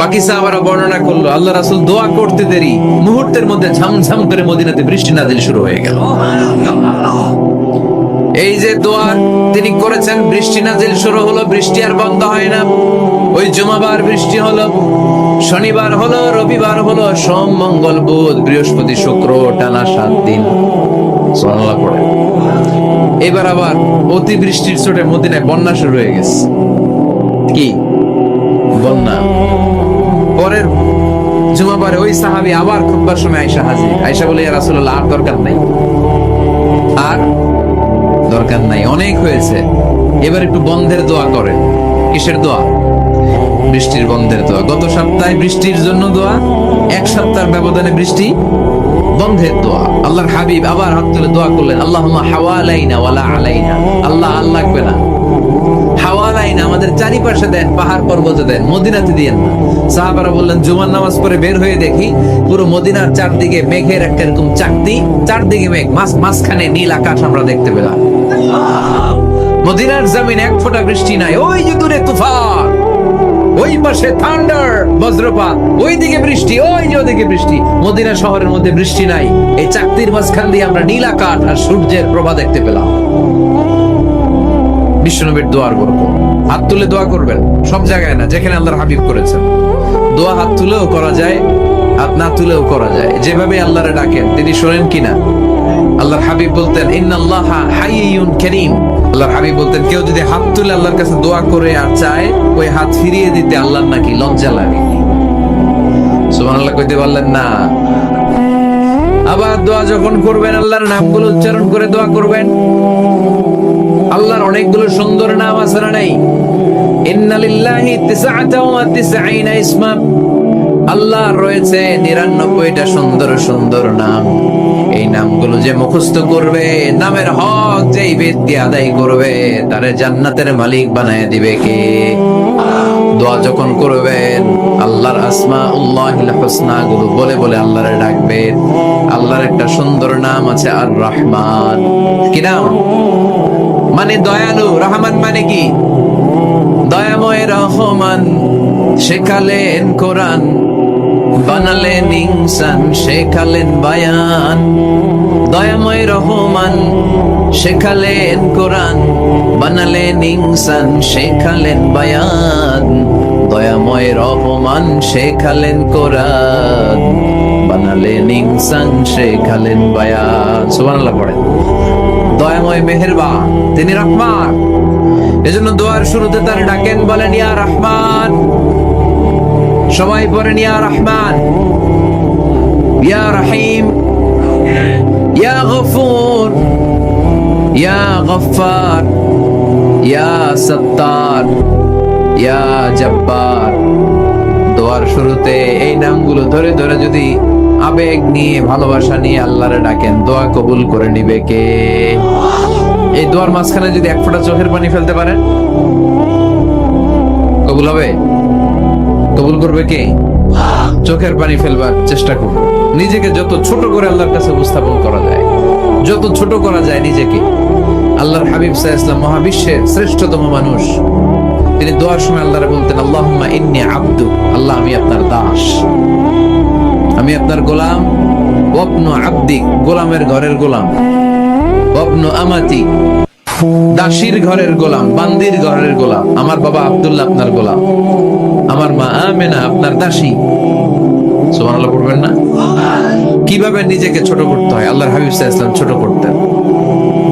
বাকি সাহাবারা বর্ণনা করলো আল্লাহ রাসূল দোয়া করতে দেরি মুহূর্তের মধ্যে ঝমঝম করে মদিনাতে বৃষ্টি নাজিল শুরু হয়ে গেল। এই যে দোয়া তিনি করেছেন, বৃষ্টি নাজিল শুরু হলো, বৃষ্টি আর বন্ধ হয় না। ওই জুমাবার বৃষ্টি হলো, শনিবার হলো, রবিবার হলো, সোম মঙ্গল বুধ বৃহস্পতি শুক্র, টানা 7 দিন। সুবহানাল্লাহ পড়ে। এবার আবার অতি বৃষ্টির চোটে মদিনায় বন্যা শুরু হয়ে গেছে। কি বন্যা? পরের জুমাবারে ওই সাহাবী আবার খুতবার সময় আয়েশা হাজির। আয়েশা বলে, ইয়া রাসূলুল্লাহ, আর দরকার নাই, আর দরকার নাই, অনেক হয়েছে, এবার একটু বন্ধের দোয়া করেন। কিসের দোয়া? বৃষ্টির বন্ধের দোয়া। গত সপ্তাহে বৃষ্টির জন্য দোয়া, এক সপ্তাহের ব্যবধানে বৃষ্টি বন্ধের দোয়া। আল্লাহর হাবিব আবার হাত তুলে দোয়া করলেন, আল্লাহুম্মা হাওয়ালাইনা ওয়ালা আলাইনা। আল্লাহ আর লাগবে না, হাওয়ালাইনা আমাদের চারিপাশে দেন, পাহাড় পর্বতে দেন, মদিনাতে দিয়েন না। সাহাবারা বললেন, জুমার নামাজ পড়ে বের হয়ে দেখি পুরো মদিনার চারদিকে মেঘের একটা এরকম চাকতি, চারদিকে মেঘ, মাঝখানে নীল আকাশ আমরা দেখতে পেলাম। মদিনার জমিন এক ফোঁটা বৃষ্টি নাই। ওই যে দূরে তুফান, ওই পাশে থান্ডার, বজ্রপাত, ওইদিকে বৃষ্টি, ওই যে ওদিকে বৃষ্টি। মদিনা শহরের মধ্যে বৃষ্টি নাই, এই চাকতির মাঝখান দিয়ে আমরা নীল আকাশ আর সূর্যের প্রভা দেখতে পেলাম। বিশ্বনবীর দোয়ার গল্প। হাত তুলে দোয়া করবেন, সব জায়গায় না, যেখানে আল্লাহর হাবিব করেছেন। দোয়া হাত তুলেও করা যায়, হাত না তুলেও করা যায়, যেভাবে আল্লাহরে ডাকেন তিনি শোনেন কিনা। আল্লাহর হাবিব বলতেন, ইন্নাল্লাহা হাইয়ুন কারীম। আল্লাহর হাবিব বলতেন, কেউ যদি হাত তুলে আল্লাহর কাছে দোয়া করে আর চায়, ওই হাত ফিরিয়ে দিতে আল্লাহর নাকি লজ্জা লাগে। সুবহানাল্লাহ কইতে পারলেন না? আবার দোয়া যখন করবেন, আল্লাহর নামগুলো উচ্চারণ করে দোয়া করবেন। আল্লাহর অনেকগুলো সুন্দর নাম আছে না নাই? ইন্না লিল্লাহি 99 ইসমা। আল্লাহর রয়েছে 99টা সুন্দর সুন্দর নাম। এই নামগুলো যে মুখস্থ করবে, নামের হক যেই ব্যক্তি আদায় করবে, তারে জান্নাতের মালিক বানায় দিবে কে? দোয়া যখন করবেন, আল্লাহর আসমাউল্লাহিল হুসনা গুলো বলে বলে আল্লাহরে ডাকবেন। আল্লাহর একটা সুন্দর নাম আছে আর রহমান। কি নাম? মানে দয়ালু। রহমান মানে কি? দয়াময়। রহমান শেখালেন কোরআন, বানালেন ইনসান, শেখালেন বায়ান। দয়াময় রহমান শেখালেন কোরআন, বানালেন ইনসান, শেখালেন বায়ান। দয়াময় রহমান শেখালেন কোরআন, বানালেন ইনসান, শেখালেন বায়ান। সুবহানাল্লাহ পড়েন। দয়াময় মেহেরবান, তিনি রহমান। এজন্য দোয়ার শুরুতে তার ডাকেন, বলেন ইয়া রহমান। সবাই পড়েন ইয়া রহমান, ইয়া রহিম, ইয়া গফুর, ইয়া গফফার, ইয়া সত্তার, ইয়া জব্বার। দোয়ার শুরুতে এই নামগুলো ধরে ধরে যদি আবেগ নিয়ে, ভালোবাসা নিয়ে আল্লাহরে ডাকেন, দোয়া কবুল করে নিবে কে? এই দোয়ার মাঝখানে যদি এক ফোঁটা চোখের পানি ফেলতে পারেন, কবুল হবে? কবুল করবে কে? চোখের পানি ফেলবার চেষ্টা করুন। নিজেকে যত ছোট করে আল্লাহর কাছে উপস্থাপন করা যায়, যত ছোট করা যায় নিজেকে। আল্লাহর হাবিব সাল্লাল্লাহু আলাইহি ওয়াসাল্লাম মহাবিশ্বের শ্রেষ্ঠতম মানুষ, তিনি দোয়ার সময় আল্লাহরে বলতেন, আল্লাহুম্মা ইন্নী আবদু। আল্লাহ, আমি আপনার দাস, আমি আপনার গোলাম। ওয়াবনু আবদিক, গোলামের ঘরের গোলাম। ওয়াবনু আমাতি, দাসীর ঘরের গোলাম, বান্দির ঘরের গোলাম। আমার বাবা আব্দুল্লাহ আপনার গোলাম, আমার মা আমেনা আপনার দাসী। সুবহানাল্লাহ পড়বেন না? কিভাবে নিজেকে ছোট করতে হয় আল্লাহর হাবিব সাল্লাল্লাহু আলাইহি ওয়াসাল্লাম ছোট করতেন।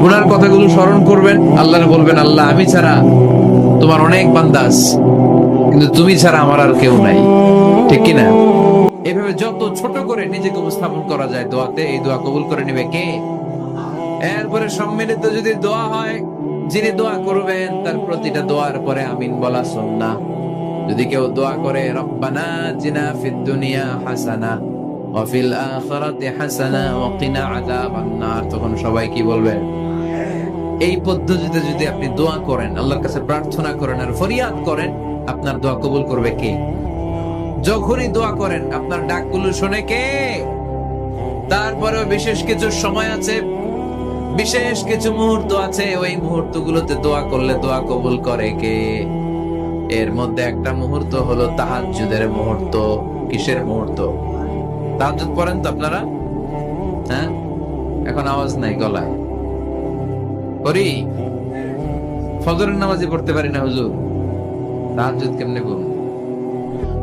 গুনার কথাগুলো স্মরণ করবেন, আল্লাহরে বলবেন, আল্লাহ, আমি ছাড়া তোমার অনেক বান্দা আছে, কিন্তু তুমি ছাড়া আমার আর কেউ নাই। ঠিক কি না? এভাবে যত ছোট করে নিজেকে উপস্থাপন করা যায় দোয়াতে, এই দোয়া কবুল করে নেবে কে? এরপরে সম্মিলিত যদি দোয়া হয়, যিনি দোয়া করবেন তার প্রতিটা দোয়ার পরে আমিন বলা সুন্নাহ। যদি কেউ দোয়া করে, রব্বানা জিনা ফিদ দুনিয়া হাসানা ওয়া ফিল আখিরাতি হাসানা ওয়া কিনা আযাবান নার, তখন সবাই কি বলবে? এই পদ্ধতিতে যদি আপনি দোয়া করেন, আল্লাহর কাছে প্রার্থনা করেন আর ফরিয়াদ করেন, আপনার দোয়া কবুল করবে কে? যখনই দোয়া করেন আপনার ডাকগুলো শুনে কে? তারপরেও বিশেষ কিছু সময় আছে, বিশেষ কিছু মুহূর্ত আছে, ওই মুহূর্তগুলোতে দোয়া করলে দোয়া কবুল করে কে? এর মধ্যে একটা মুহূর্ত হলো তাহাজ্জুদের মুহূর্ত। কিসের মুহূর্ত? তাহাজ্জুদ পড়েন তো আপনারা? হ্যাঁ, এখন আওয়াজ নাই গলায়। করি, ফজরের নামাজই পড়তে পারি না হুজুর, তাহাজ্জুদ কেমনে পড়ব?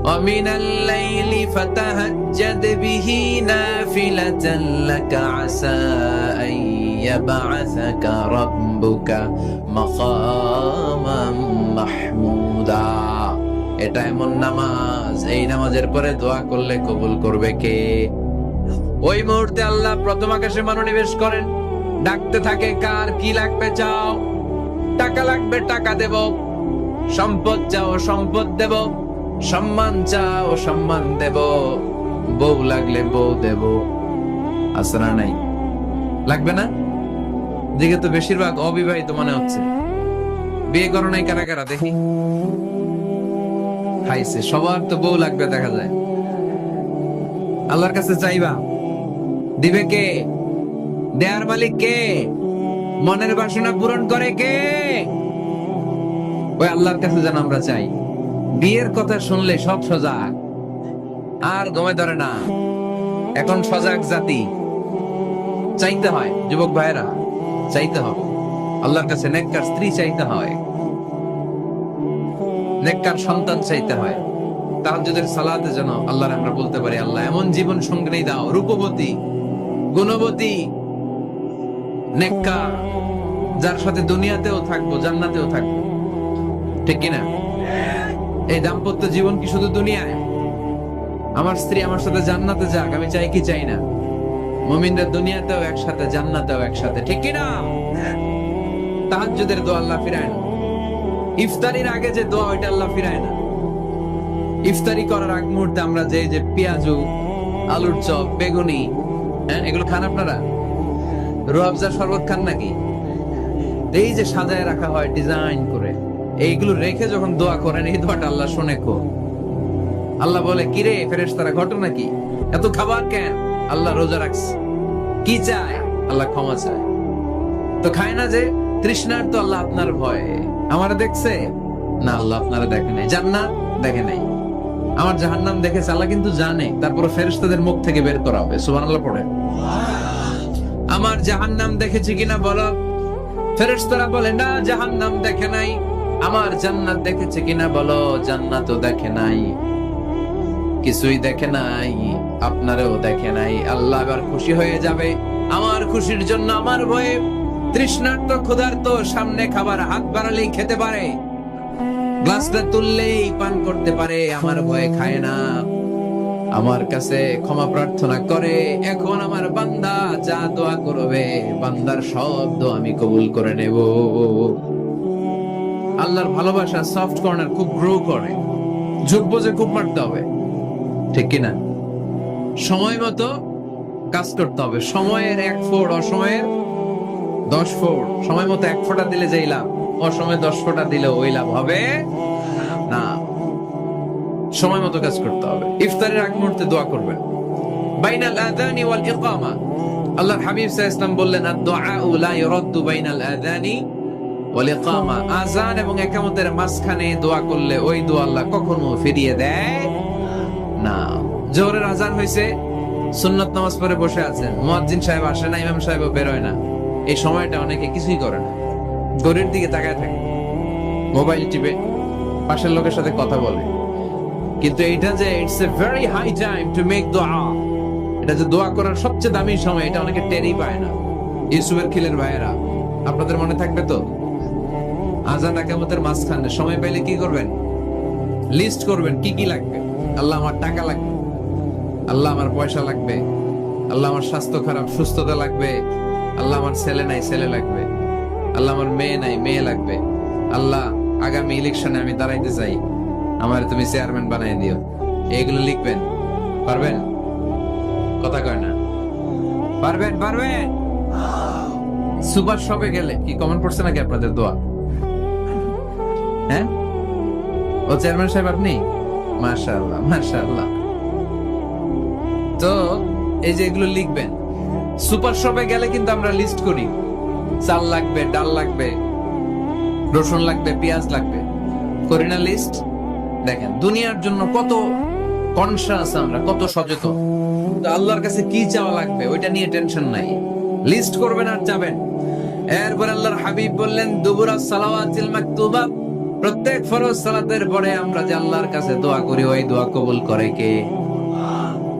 ومن الليل فتهجد به نافلة لك عسى أن يبعثك ربك مقاما محمودا। এটা এমন নামাজ, এই নামাজের পরে দোয়া করলে কবুল করবে কে? ওই মুহূর্তে আল্লাহ প্রথম আকাশে মনোনিবেশ করেন, ডাকতে থাকে, কার কি লাগবে চাও? টাকা লাগবে টাকা দেব, সম্পদ চাও সম্পদ দেব, সম্মান চাও সম্মান দেব, বউ লাগলে বউ দেব। আসরা নাই? লাগবে না? দিকে তো বেশিরভাগ অবিবাহিত মনে হচ্ছে। বিয়ে করো নাই কারা কারা দেখি? খাইছে, সবার তো বউ লাগবে দেখা যায়। আল্লাহর কাছে চাইবা, দিবে কে? দেয়ার মালিক কে? মনের বাসনা পূরণ করে কে? ওই আল্লাহর কাছে যেন আমরা চাই। বিয়ের কথা শুনলে সব সজাগ, আর গমে ধরে না। এখন সজাগ জাতি, চাইতে হয়। যুবক ভাইরা, চাইতে হবে আল্লাহর কাছে। নেককার স্ত্রী চাইতে হয়, নেককার সন্তান চাইতে হয়। তাহাজ্জুদের সালাতে যেন আল্লাহর আমরা বলতে পারি, আল্লাহ এমন জীবন সঙ্গী দাও, রূপবতী, গুণবতী, নেককার, যার সাথে দুনিয়াতেও থাকবো জান্নাতেও থাকবো। ঠিক কিনা? এই দাম্পত্য জীবন কি শুধু দুনিয়ায়? আমার স্ত্রী আমার সাথে জান্নাতে যাক, আমি চাই কি চাই না? মুমিনরা দুনিয়াতেও একসাথে, জান্নাতেও একসাথে। ঠিক কিনা? তাহাজ্জুদের দোয়া আল্লাহ ফিরায় না। ইফতারির আগে যে দোয়া, ওইটা আল্লাহ ফিরায় না। ইফতারি করার আগ মুহূর্তে আমরা যে পেঁয়াজু, আলুর চপ, বেগুনি, হ্যাঁ, এগুলো খান আপনারা? রুয়াবজার শরবত খান নাকি? এই যে সাজায় রাখা হয় ডিজাইন করে, এইগুলো রেখে যখন দোয়া করেন, এই দোয়াটা আল্লাহ শোনে কো। আল্লাহ বলে, কিরে ফেরেশতারা, ঘটনা কি? এত খাবার কেন? আল্লাহ রোজা রাখছে। কি চায়? আল্লাহ ক্ষমা চায়। তো খায় না যে তৃষ্ণার, তো আল্লাহ আপনার ভয়ে। আমারে দেখছে না, আল্লাহ আপনারা দেখে নাই। জান্নাত দেখে নাই, আমার জাহান্নাম দেখেছে আল্লাহ কিন্তু জানে। তারপরে ফেরেশতাদের মুখ থেকে বের করা হবে। সুবহানাল্লাহ পড়ে। আমার জাহান্নাম দেখেছি কিনা বলো? ফেরেশতারা বলে না, জাহান্নাম দেখে নাই। আমার জান্নাত দেখেছে কিনা বলো? জান্নাতও দেখে নাই, কিছুই দেখে নাই, আপনারও দেখে নাই। আল্লাহ এবার খুশি হয়ে যাবে। আমার খুশির জন্য আমার ভয়ে তৃষ্ণার্ত ক্ষুধার্ত সামনে খাবার হাত বাড়ালেই খেতে পারে, গ্লাসটা তুললেই পান করতে পারে, আমার ভয়ে খায় না, আমার কাছে ক্ষমা প্রার্থনা করে। এখন আমার বান্দা যা দোয়া করবে, বান্দার সব দোয়া আমি কবুল করে নেব। আল্লাহর ভালোবাসা সফট কর্নার খুব গ্রো করে, ঝুঁক বোঝে খুব মারতে হবে। ঠিক কিনা? সময় মতো কাজ করতে হবে। সময়ের 1 ফোঁট, অসময়ের 10 ফোঁট। সময় মতো 1 ফোঁটা দিলে যেই লাভ, অসময়ে 10 ফোঁটা দিলে ওই লাভ হবে না। সময় মতো কাজ করতে হবে। ইফতারের আগ মুহূর্তে দোয়া করবেন। বাইনাল আযানি ওয়াল ইকামা, আল্লাহর হাবিব সাল্লাল্লাহু আলাইহি ওয়াসাল্লাম বললেন, আদ-দুআউ লা ইরাদ্দু বাইনাল আযানি ওয়াল ইকামা। আযান এবং ইকামতের মাঝখানে দোয়া করলে ওই দোয়া আল্লাহ কখনো ফিরিয়ে দেয় না। জোহরের আযান হইছে, সুন্নাত নামাজ পড়ে বসে আছেন, মুয়াজ্জিন সাহেব আসে না, ইমাম সাহেবও বের হয় না। এই সময়টা অনেকে কিছুই করে না, ঘড়ির দিকে তাকায় থাকে, মোবাইল টিপে, পাশের লোকের সাথে কথা বলে। কিন্তু এইটা যে it's a very high time to make দোয়া, এটা যে দোয়া করার সবচেয়ে দামি সময়, এটা অনেকে টেরই পায় না। ইউসুফের খিলের ভাইয়েরা, আপনাদের মনে থাকবে তো? আযান ইকামতের মাঝখানে সময় পাইলে কি করবেন? লিস্ট করবেন কি কি লাগবে। আল্লাহ আমার টাকা লাগবে, আল্লাহ আমার পয়সা লাগবে, আল্লাহ আমার স্বাস্থ্য খারাপ, সুস্থতা লাগবে, আল্লাহ আমার ছেলে নাই, ছেলে লাগবে, আল্লাহ আমার মেয়ে নাই, মেয়ে লাগবে, আল্লাহ আগামী ইলেকশনে আমি দাঁড়াইতে চাই, আমার তুমি চেয়ারম্যান বানাই দিও। এইগুলো লিখবেন। পারবেন? কথা কয় না। পারবেন? পারবেন? সুপার শপে গেলে কি কমন পড়ছে নাকি আপনাদের দোয়া? হ্যাঁ, ও চেয়ারম্যান সাহেব আপনি? মাশাআল্লাহ, মাশাআল্লাহ। তো এই যে এগুলো লিখবেন। সুপার শপে গেলে কিন্তু আমরা লিস্ট করি, চাল লাগবে, ডাল লাগবে, রসুন লাগবে, পেঁয়াজ লাগবে। করি না লিস্ট? দেখেন দুনিয়ার জন্য কত কনসাস আমরা, কত সচেতন। তো আল্লাহর কাছে কি চাওয়া লাগবে ওইটা নিয়ে টেনশন নাই, লিস্ট করবেন আর যাবেন। এরপর আল্লাহর হাবিব বললেন দুবুরা সালাওয়াতিল মাকতুবা, প্রত্যেক ফরজ সালাতের পরে আমরা যে আল্লাহর কাছে দোয়া করি ওই দোয়া কবুল করে কে?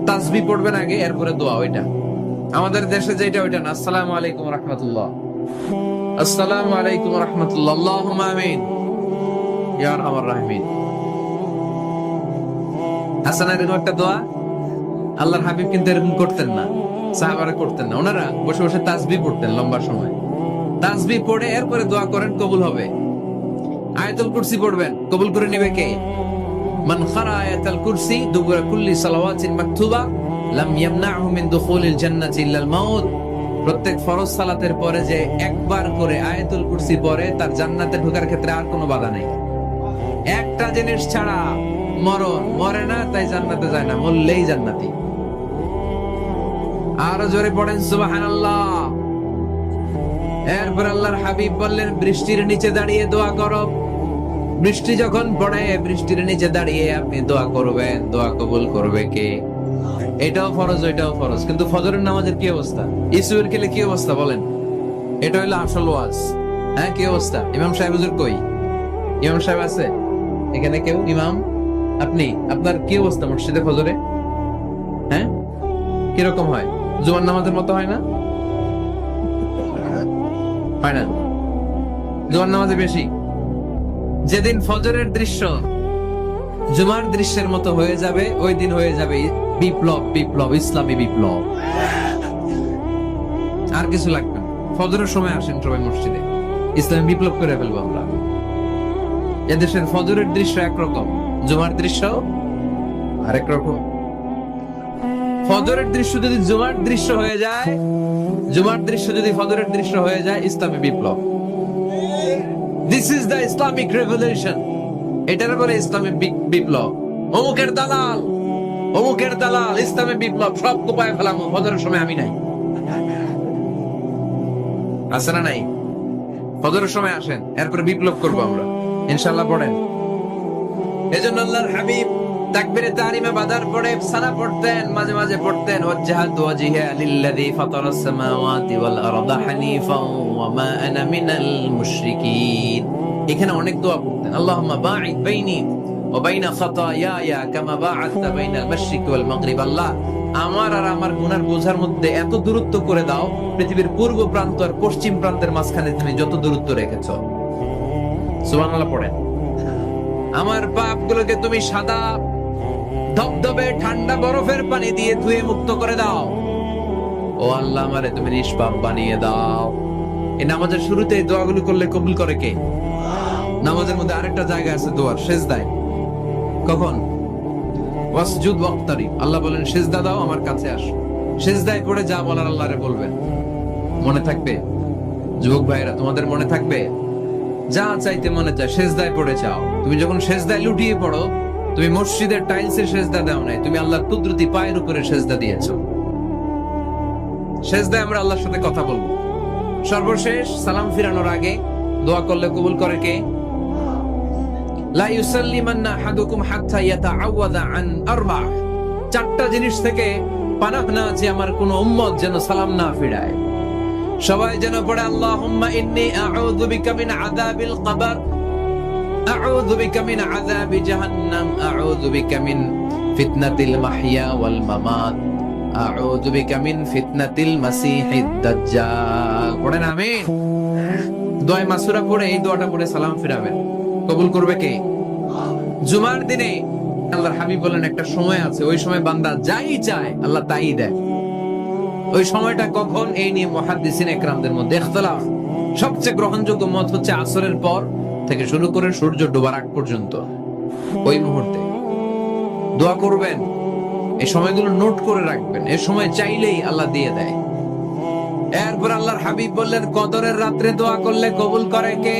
তাসবিহ পড়বেন আগে, এরপরে দোয়া। ওইটা আমাদের দেশে যেটা ওইটা না, আসসালামু আলাইকুম রাহমাতুল্লাহ, আসসালামু আলাইকুম রাহমাতুল্লাহ, আল্লাহুম্মা আমিন ইয়া আরহামার রাহিমিন। হাসান এরকম একটা দোয়া আল্লাহর হাবিব কিন্তু এরকম করতেন না, সাহাবারা করতেন না। ওনারা বসে বসে তাসবিহ পড়তেন লম্বা সময়। তাসবিহ পড়ে এরপরে দোয়া করেন, কবুল হবে। আয়াতুল কুরসি পড়বেন, কবুল করে নেবে কে? মান খারা আয়াতুল কুরসি দুবুরা কুল্লি সালাওয়াতিন মাকতুবা লাম ইয়ামনাহু মিন দুখুলিল জান্নাতি ইল্লাল মাউত। প্রত্যেক ফরজ সালাতের পরে যে একবার করে আয়াতুল কুরসি পড়ে তার জান্নাতে ঢোকার ক্ষেত্রে আর কোনো বাধা নেই। একটা জিনিস ছাড়া, মরণ, মরে না তাই জান্নাতে যায় না, মরলেই জান্নাতি। আরো জোরে পড়েন সুবহানাল্লাহ। এরপর আল্লাহর হাবিব বললেন বৃষ্টির নিচে দাঁড়িয়ে দোয়া করো। বৃষ্টি যখন পড়ে বৃষ্টির নিচে দাঁড়িয়ে আপনি দোয়া করবেন, দোয়া কবুল করবে কে? এটাও ফরজ, ওইটাও ফরজ। কিন্তু ফজরের নামাজের কি অবস্থা? ইসুয়ের খেলে কি অবস্থা বলেন? এটা হলো আসল ওয়াজ। হ্যাঁ, কি অবস্থা? ইমাম সাহেব হুজুর কই? ইমাম সাহেব আছে এখানে কেউ? ইমাম আপনি, আপনার কি অবস্থা মসজিদে ফজরে? হ্যাঁ, কিরকম হয়? জুমার নামাজের মতো হয় না? হয় না? জুমার নামাজে বেশি। যেদিন ফজরের দৃশ্য জুমার দৃশ্যের মতো হয়ে যাবে ওই দিন হয়ে যাবে বিপ্লব, বিপ্লব, ইসলামী বিপ্লব। আর কিছু লাগবে না। ফজরের সময় আসেন সবাই মসজিদে, ইসলামী বিপ্লব করে ফেলবো আমরা। এদেশের ফজরের দৃশ্য একরকম, জুমার দৃশ্য আরেক রকম। ফজরের দৃশ্য যদি জুমার দৃশ্য হয়ে যায়, জুমার দৃশ্য যদি ফজরের দৃশ্য হয়ে যায়, ইসলামী বিপ্লব। This is the Islamic revolution. এটার বলে ইসলামী বিপ্লব। অমুকের দালাল, অমুকের দালাল, ইসলামী বিপ্লব, সব কোপায় ফেলাম। ফজরের সময় আমি নাই, আছে না নাই? ফজরের সময় আসেন, এরপরে বিপ্লব করবো আমরা ইনশাআল্লাহ। পড়েন। এজন্য আল্লাহর হাবিব তাকবীরে তাহরিমে বাদার পড়ে সানা পড়তেন, মাঝে মাঝে পড়তেন ওয়াজহাতু ওয়াজহিয়া লিল্লাযী ফাতারাস সামাওয়াতি ওয়াল আরদা হানিফাও ওয়া মা আনা মিনাল মুশরিকিন। এখানে অনেক দোয়া পড়তেন। আল্লাহুম্মা বাঈদ বাইনি ওয়া বাইনা খাতায়ায়া কামা বা'আদতা বাইনাল মাশরিকি ওয়াল মাগরিব। আল্লাহ, আমার আর আমার গুনার বোঝার মধ্যে এত দূরত্ব করে দাও, পৃথিবীর পূর্ব প্রান্ত আর পশ্চিম প্রান্তের মাঝখানে তুমি যত দূরত্ব রেখেছো। সুবহানাল্লাহ পড়েন। আমার পাপগুলোকে তুমি সাদা ধবধবে ঠান্ডা বরফের পানি দিয়ে ধুয়ে মুক্ত করে দাও। ও আল্লাহ, আমারে তুমি নিষ্পাপ বানিয়ে দাও। এই নামাজের শুরুতে এই দোয়াগুলো করলে কবুল করে কে? নামাজের মধ্যে আরেকটা জায়গা আছে দোয়ার, সেজদায়। কখন? ওয়াসজুদ ওয়াক্তারিব। আল্লাহ বলেন সেজদা দাও, আমার কাছে আসো। সেজদায় পড়ে যা বলার আল্লাহরে বলবেন। মনে থাকবে? যুবক ভাইরা, তোমাদের মনে থাকবে? যা চাইতে মনে চায় সেজদায় পড়ে চাও। তুমি যখন সেজদায় লুটিয়ে পড়ো, তুমি মসজিদের টাইলসে সেজদা দাও নাই, তুমি আল্লাহর কুদরতি পায়ের উপরে সেজদা দিয়েছো। সেজদায় আমরা আল্লাহর সাথে কথা বলবো। সর্বশেষ সালাম ফিরানোর আগে দোয়া করলে কবুল করে কে? লা ইউসাল্লিমান্না আহাদুকুম হাত্তা ইয়াতাআওয়াযা আন আরবা। চারটা জিনিস থেকে পানাহ না আছে আমার কোন উম্মত যেন সালাম না ফিরায়। সবাই যেন পড়ে আল্লাহুম্মা ইন্নী আউযু বিকা মিন আযাবিল কবর, আউযু বিকা মিন আযাবি জাহান্নাম, আউযু বিকা মিন ফিতনাতিল মাহইয়া ওয়াল মামাত, আউযু বিকা মিন ফিতনাতিল মাসিহিদ দাজ্জাল। পড়েন আমিন। দোয়া মাসুরা পড়ে এই দোয়াটা পড়ে সালাম ফিরাবেন। কবুল করবে কে? জুমার দিনে আল্লাহর হাবিব বলেন একটা সময় আছে, ওই সময় বান্দা যাই চায় আল্লাহ তাই দেয়। ওই সময়টা কখন? এই নিয়ে মুহাদ্দিসিন ইকরামদের মধ্যে ইখতিলাফ। সবচেয়ে গ্রহণযোগ্য মত হচ্ছে আসরের পর থেকে শুরু করে সূর্য ডোবার আগ পর্যন্ত। ওই মুহূর্তে দোয়া করবেন, এই সময়গুলো নোট করে রাখবেন। এই সময় চাইলেই আল্লাহ দিয়ে দেয়। এরপর আল্লাহর হাবিব বললেন কদরের রাত্রে দোয়া করলে কবুল করে কে?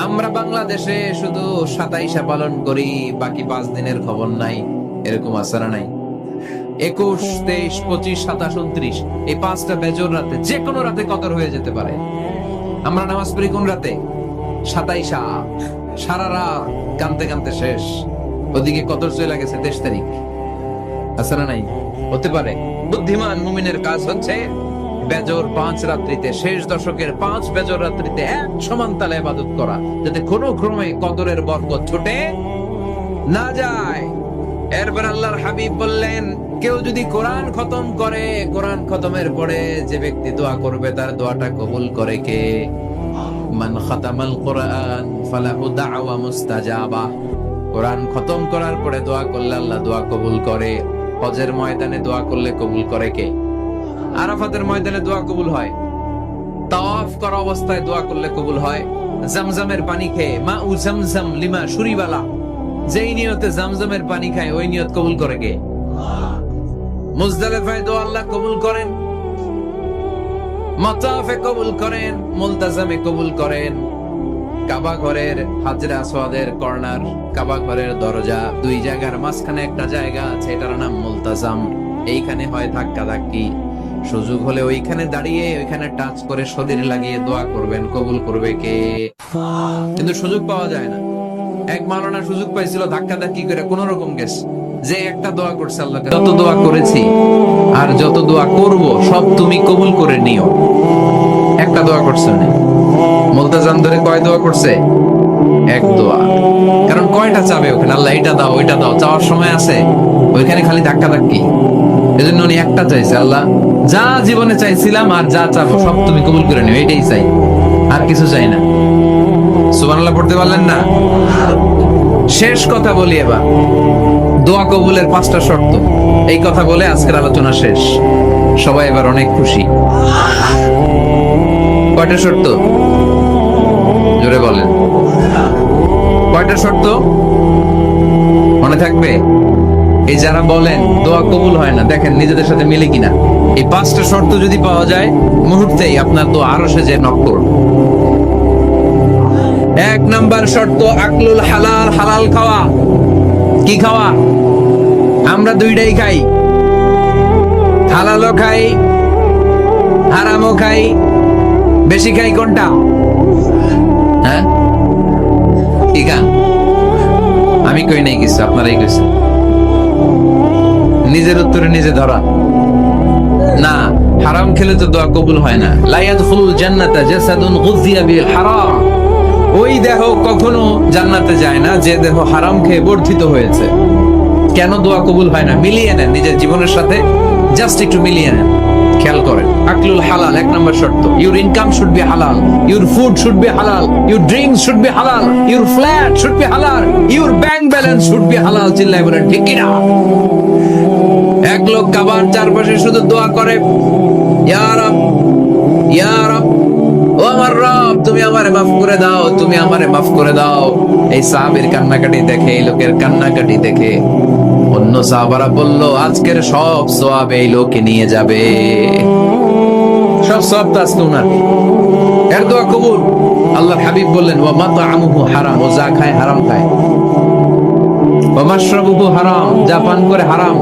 আমরা বাংলাদেশে শুধু 27 পালন করি, বাকি 5 দিনের খবর নাই। এরকম আসারা নাই? 21, 23, 25, 27, 29 এই 5টা বেজর রাতে, যে কোনো রাতে কদর হয়ে যেতে পারে। আমরা নামাজ পড়ি কোন রাতে? 27। সারা রাত কানতে কানতে শেষ, ওদিকে কদর চলে গেছে 23 তারিখ, আছে না নাই? হতে পারে। বুদ্ধিমান মুমিনের কাজ হচ্ছে বেজর 5 রাত্রিতে, শেষ দশকের 5 বেজর রাত্রিতে এক সমান তালে ইবাদত করা, যাতে কোনো ক্রমে কদরের বরকত ছুটে না যায়। এরপর আল্লাহর হাবিব বললেন, কেউ যদি কোরআন খতম করে, কোরআন খতমের পরে যে ব্যক্তি দোয়া করবে তার দোয়াটা কবুল করে কে? মান খাতামাল কোরআন ফালাহু দাওয়া মুস্তাজাবা। কোরআন খতম করার পরে দোয়া করলে আল্লাহ দোয়া কবুল করে। হজের ময়দানে দোয়া করলে কবুল করে কে? আরাফাতের ময়দানে দোয়া কবুল হয়। তাওয়াফ করা অবস্থায় দোয়া করলে কবুল হয়। জামজামের পানি খেয়ে, মা উ জামজাম লিমা শুরিবালা, যেই নিয়তে জামজামের পানি খায় ওই নিয়ত কবুল করে কে? মুজদালিফায় দোয়া আল্লাহ কবুল করেন, মাতাফে কবুল করেন, মুলতাজামে কবুল করেন। কাবা ঘরের হাজরে আসওয়াদের কর্নার, কাবা ঘরের দরজা, দুই জায়গার মাঝখানে একটা জায়গা আছে, এটার নাম মুলতাজাম। এইখানে হয় ধাক্কা ধাক্কি, সুযোগ হলে ওইখানে দাঁড়িয়ে ওইখানে টাচ করে শরীর লাগিয়ে দোয়া করবেন, কবুল করবে কে? কিন্তু সুযোগ পাওয়া যায় না। এক মাওলানা সুযোগ পাইছিল ধাক্কা ধাক্কি করে কোন রকম গেছে, যে একটা দোয়া করছে আল্লাহকে, যত দোয়া করেছি আর যত দোয়া করব সব তুমি কবুল করে নিও। একটা দোয়া করছে না, মুলতাজাম ধরে কয় দোয়া করছে? এক দোয়া। কারণ কয়টা চাবে ওখানে? আল্লাহ এটা দাও ওইটা দাও, চাওয়ার সময় আছে? ওইখানে খালি ধাক্কা ধাক্কি। এজন্য উনি একটা চাইছে, আল্লাহ যা জীবনে চাইছিলাম আর যা চাবো সব তুমি কবুল করে নিও, এটাই চাই, আর কিছু চাই না। সুবহানাল্লাহ পড়তে পারলেন না? শেষ কথা বলি এবার, দোয়া কবুলের 5টা শর্ত। এই কথা বলে আজকের আলোচনা শেষ। সবাই এবার অনেক খুশি। কয়টা শর্ত? জোরে বলেন, কয়টা শর্ত মনে থাকবে? এই যারা বলেন দোয়া কবুল হয় না, দেখেন নিজেদের সাথে মিলে কিনা। এই 5টা শর্ত যদি পাওয়া যায়, মুহূর্তেই আপনার দোয়া আরশে যে নক করুন। 1 নাম্বার শর্ত আকলুল হালাল, হালাল খাওয়া। কি খাওয়া? আমরা দুইটাই খাই, হালালও খাই হারামও খাই। বেশি খাই কোনটা? হ্যাঁ কি খান? আমি কই নাই কিছু, আপনারাই কইছেন। নিজের উত্তরে নিজে ধরা না। হারাম খেলে তো দোয়া কবুল হয় না। লা ইয়াদখুলুল জান্নাতা জাসাদুন গুযিয়া বিল হারাম। ওই দেহ কখনো জান্নাতে যায় না যে দেহ হারাম খেয়ে বর্ধিত হয়েছে। কেন দোয়া কবুল হয় না? মিলিয়ে নেন নিজের জীবনের সাথে, জাস্ট একটু মিলিয়ে নেন, খেয়াল করেন। আকলুল হালাল 1 নম্বর শর্ত। ইউর ইনকাম শুড বি হালাল, ইউর ফুড শুড বি হালাল, ইউর ড্রিঙ্কস শুড বি হালাল, ইউর ফ্ল্যাট শুড বি হালাল, your bank balance should be হালাল। চিল্লায় বলেন ঠিক কিনা? এক লোক কাবার চারপাশে শুধু দোয়া করে, ইয়া রব ইয়া রব, ও আমার রব তুমি আমারে মাফ করে দাও, তুমি আমারে মাফ করে দাও। এই সাহাবীর কান্নাকাটি দেখে, এই লোকের কান্নাকাটি দেখে অন্য সাহাবারা বলল, আজকের সব সওয়াব এই লোকে নিয়ে যাবে। সব সওয়াব তো আজকে উনার। এর দোয়া কবুল। আল্লাহর হাবিব বললেন, ওয়া মাতআমুহু হারাম, ও যা খায় হারাম খায়। ওয়া মাশরাবুহু হারাম, যা পান করে হারাম।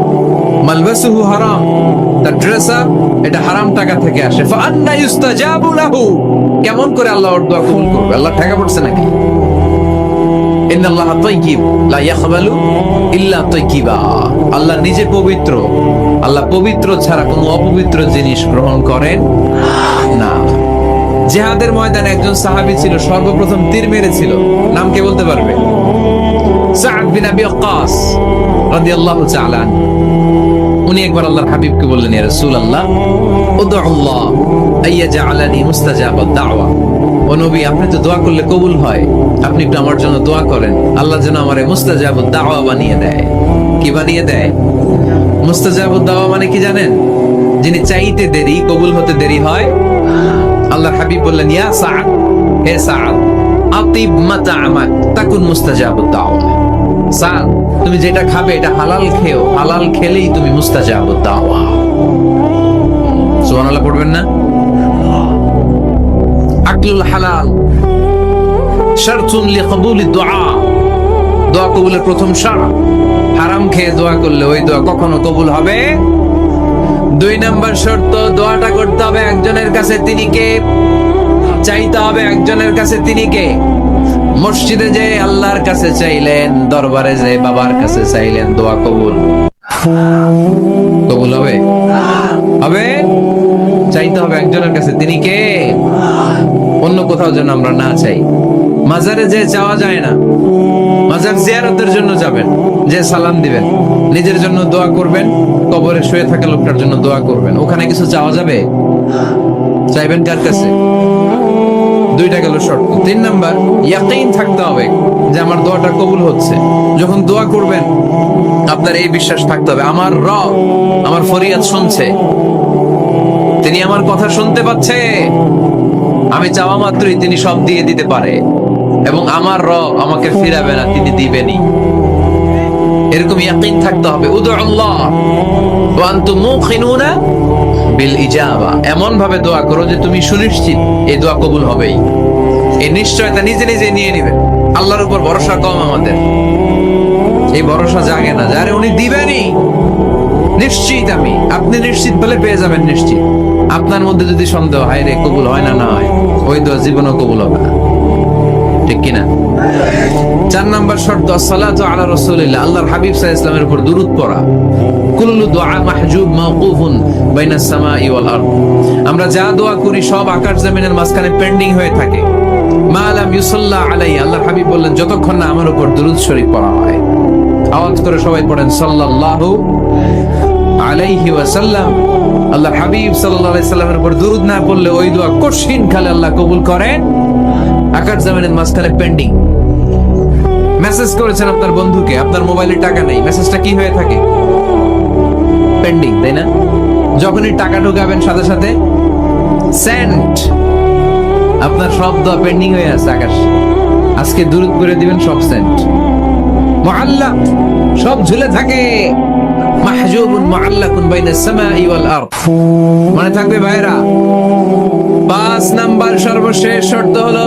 মালবাসুহু হারাম, তার ড্রেস আপ এটা হারাম টাকা থেকে আসে। ফাআন্না ইউস্তাজাবু লাহু, কেমন করে আল্লাহ ওর দোয়া কবুল করবে? আল্লাহ টাকা পড়ছে নাকি? ইন্নাল্লাহা তাইয়্যিব লা ইয়াকবালু ইল্লা তাইয়্যিবা। আল্লাহ নিজে পবিত্র, আল্লাহ পবিত্র ছাড়া কোনো অপবিত্র জিনিস গ্রহণ করেন না। জিহাদের ময়দানে একজন সাহাবী ছিল, সর্বপ্রথম তীর মেরেছিল। নাম কে বলতে পারবে? সাদ বিন আবি ওয়াক্কাস রাদিয়াল্লাহু তাআলা। উনি একবার আল্লাহর হাবিবকে বললেন, ইয়া রাসূলুল্লাহ উদউল্লাহ আইয়াজআলানি মুস্তাজাবাদ দাওয়া। ও নবী, আপনি তো দোয়া করলে কবুল হয়, আপনি একটু আমার জন্য দোয়া করেন, আল্লাহ যেন আমারে মুস্তাজাবুদ দাওয়া বানিয়ে দেয়। কি বানিয়ে দেয়? মুস্তাজাবুদ দাওয়া মানে কি জানেন? যিনি চাইতে দেরি, কবুল হতে দেরি হয়। আল্লাহর হাবিব বললেন, ইয়া সাদ, হে সাদ, আতিব মাতাআমাক তাকুন মুস্তাজাবুদ দাওয়া। সাদ, তুমি যেটা খাবে এটা হালাল খেও, হালাল খেলেই তুমি মুস্তাজাবুদ দাওয়া। সুবহানাল্লাহ পড়বেন না? আকলুল হালাল শারতুন লিকবুলিদ দুআ, দোয়া কবুলের প্রথম শর্ত। হারাম খেয়ে দোয়া করলে ওই দোয়া কখনো কবুল হবে? 2 নম্বর শর্ত, দোয়াটা করতে হবে একজনের কাছে, তিনি কে? চাইতে হবে একজনের কাছে, তিনি কে? মসজিদে যে আল্লাহর কাছে চাইলেন, দরবারে যে বাবার কাছে চাইলেন, দোয়া কবুল কবুল হবে? হবে? চাইতে হবে একজনের কাছে। তিনি কে? অন্য কোথাও যেন আমরা না চাই। মাজারে যে চাওয়া যায় না, মাজার জিয়ারতের জন্য যাবেন, যে সালাম দিবেন, নিজের জন্য দোয়া করবেন, কবরে শুয়ে থাকা লোকটার জন্য দোয়া করবেন। ওখানে কিছু চাওয়া যাবে? চাইবেন কার কাছে? দুইটা গেল শর্ত। 3 নাম্বার, ইয়াকিন থাকতে হবে যে আমার দোয়াটা কবুল হচ্ছে। যখন দোয়া করবেন আপনার এই বিশ্বাস থাকতে হবে, আমার রব আমার ফরিয়াদ শুনছে, তিনি আমার কথা শুনতে পাচ্ছে, আমি চাওয়া মাত্রই তিনি সব দিয়ে দিতে পারে, এবং আমার রব আমাকে ফিরাবে না, তিনি দিবেনই। এরকম ইয়াকিন থাকতে হবে। উদুল্লাহ ওয়া আনতুম মুকিনুনা বিল ইজাবা, এমন ভাবে দোয়া করো যে তুমি সুনিশ্চিত এই দোয়া কবুল হবেই। এই নিশ্চয়তা নিজে নিজে নিয়ে নিবে। আল্লাহর উপর ভরসা কম আমাদের, এই ভরসা জাগে না যারে উনি দিবেনই, নিশ্চিত আমি। আপনি নিশ্চিত বলে পেয়ে যাবেন নিশ্চিত। আপনার মধ্যে যদি সন্দেহ হয় রে কবুল হয় না, না হয়, ওই দোয়া জীবনও কবুল হবে না, ঠিক কিনা? 4 নাম্বার শর্ত, আসসালাতু আলা রাসূলিল্লাহ, আল্লাহর হাবিব সাল্লাল্লাহু আলাইহি ওয়াসাল্লামের উপর দুরূদ পড়া। কুল্লু দুআ মাহজুব মাওকুফুন বাইনাস সামাই ওয়াল আরদ, আমরা যা দোয়া করি সব আকাশ জমিনের মাঝখানে পেন্ডিং হয়ে থাকে। মা লাম ইউসাল্লা আলাইহি, আল্লাহর হাবিব বললেন যতক্ষণ না আমার উপর দুরূদ শরীফ পড়া হয়। আওয়াজ করে সবাই পড়েন সাল্লাল্লাহু আলাইহি ওয়াসাল্লাম। আল্লাহর হাবিব সাল্লাল্লাহু আলাইহি সাল্লামের উপর দুরূদ না পড়লে ওই দোয়া কঠিন কালে আল্লাহ কবুল করেন, আকাশ জমিনের মাঝখানে পেন্ডিং। মেসেজ করেছেন আপনার বন্ধুকে, আপনার মোবাইলে টাকা নেই, মেসেজটা কি হয়ে থাকে? পেন্ডিং, তাই না? যখনই টাকা ঢোকাবেন সাথে সাথে সেন্ট, আপনার সব দোয়া পেন্ডিং হয়ে আছে আকাশ। আজকে দুরূদ করে দিবেন, সব সেন্ট, মুআল্লাক, সব ঝুলে থাকে। মাহজুবুন মুআল্লাকুন বাইনাস সামাই ওয়াল আরদ, মনে থাকবে ভাইরা। 5 নাম্বার সর্বশেষ শর্ত হলো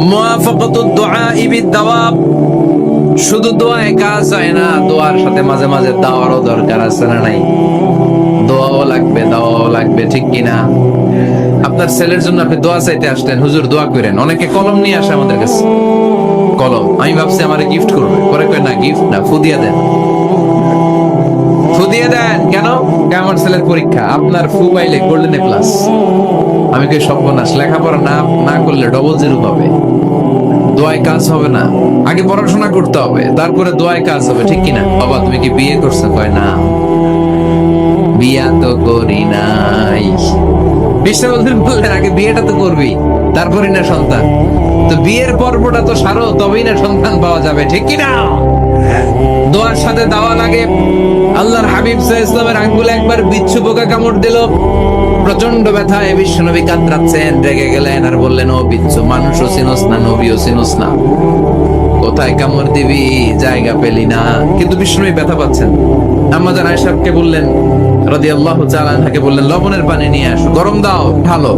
মুওয়াফাকাতুদ দুআ বিদ-দাওয়াব, শুধু দোয়ায় কাজ হয় না, দোয়ার সাথে মাঝে মাঝে দাওয়ারও দরকার আছে না নাই? দোয়াও লাগবে, দাওয়াও লাগবে, ঠিক কিনা? আপনার ছেলের জন্য আপনি দোয়া চাইতে আসলেন, হুজুর দোয়া করেন। অনেকে কলম নিয়ে আসে আমাদের কাছে, কলম। আমি ভাবছি আমারে গিফট করবে, পরে কয় না, গিফট না, ফু দিয়ে দেন, ফু দিয়ে দেন। কেন? আমার ছেলের পরীক্ষা, আপনার ফু পাইলে গোল্ডেন এ প্লাস। আমি কই সর্বনাশ, লেখাপড়া না করলে ডবল জিরো পাবে, দোয়ায় কাজ হবে না। আগে পড়াশোনা করতে হবে, তারপরে দোয়ায় কাজ হবে, ঠিক কিনা? বাবা তুমি কি বিয়ে করছো? কয় না, বিয়া তো করি নাই। বিশ্ববন্ধু বললেন আগে বিয়েটা তো করবি, তারপরে না সন্তান। তো বিয়ের পর্বটা তো সারো, তবেই না সন্তান পাওয়া যাবে, ঠিক কিনা? দোয়ার সাথে দাওয়া লাগে। আল্লাহর হাবিব সাল্লাল্লাহু আলাইহি ওয়াসাল্লামের আঙ্গুলে একবার বিচ্ছু পোকা কামড় দিল, প্রচন্ড ব্যথায় বিশ্বনবী কাতরাচ্ছেন, রেগে গেলেন আর বললেন, ও বিচ্ছু, মানুষও চিনোস না, নবীও চিনোস না, কোথায় কামড় দিবি, জায়গা পেলি না। কিন্তু বিশ্বনবী ব্যথা পাচ্ছেন। আম্মা জান আয়েশাকে বললেন রাদিয়াল্লাহু তাআলা আনহাকে বললেন, লবণের পানি নিয়ে আসো, গরম দাও, ঢালো।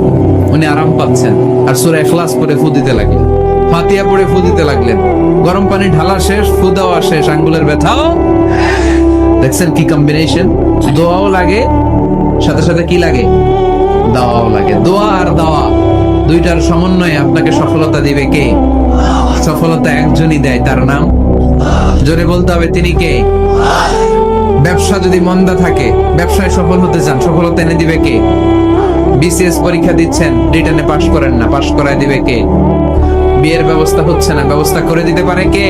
উনি আরাম পাচ্ছেন আর সূরা ইখলাস পড়ে ফু দিতে লাগলেন, ফাতিহা পড়ে ফু দিতে লাগলেন। গরম পানি ঢালা শেষ, ফু দেওয়া শেষ, আঙ্গুলের ব্যথাও। দেখছেন কি কম্বিনেশন? দোয়াও লাগে, সাথে সাথে কি লাগে? দাওয়াও লাগে। দোয়া আর দাওয়া দুইটার সমন্বয়ে আপনাকে সফলতা দিবে কে? সফলতা একজনই দেয়, তার নাম জোরে বলতে হবে, তিনি কে? ব্যবসা যদি মন্দা থাকে, ব্যবসায় সফল হতে চান, সফলতা এনে দিবে কে? বিসিএস পরীক্ষা দিচ্ছেন, রিটেনে পাশ করেন না, পাশ করায় দিবে কে? বিয়ের ব্যবস্থা হচ্ছে না, ব্যবস্থা করে দিতে পারে কে?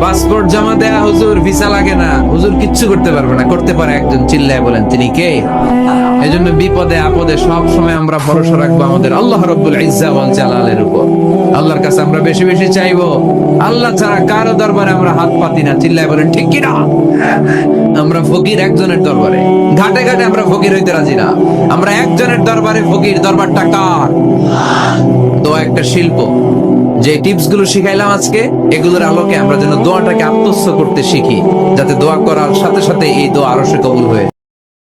পাসপোর্ট জমা দেয়া, হুজুর ভিসা লাগে না, হুজুর কিচ্ছু করতে পারবে না, করতে পারে একজন, চিল্লায় বলেন তিনি কে? এজন্য বিপদে আপদে সব সময় আমরা ভরসা রাখবো আমাদের আল্লাহ রাব্বুল ইজ্জা ওয়াল জালালের উপর। আল্লাহর কাছে আমরা বেশি বেশি চাইবো। আল্লাহ ছাড়া কারো দরবারে আমরা হাত পাতি না, চিল্লায় বলেন ঠিক কি না? আমরা ফকির একজনের দরবারে, ঘাটে ঘাটে আমরা ফকির হইতে রাজি না, আমরা একজনের দরবারে ফকির। দরবারটা কার? দোয়া একটা শিল্প। যে টিপস গুলো শিখাইলাম আজকে, এগুলোর আলোকে আমরা যেন দোয়াটাকে আত্মস্থ করতে শিখি, যাতে দোয়া করার সাথে সাথে এই দোয়া আরো সে কবুল হয়ে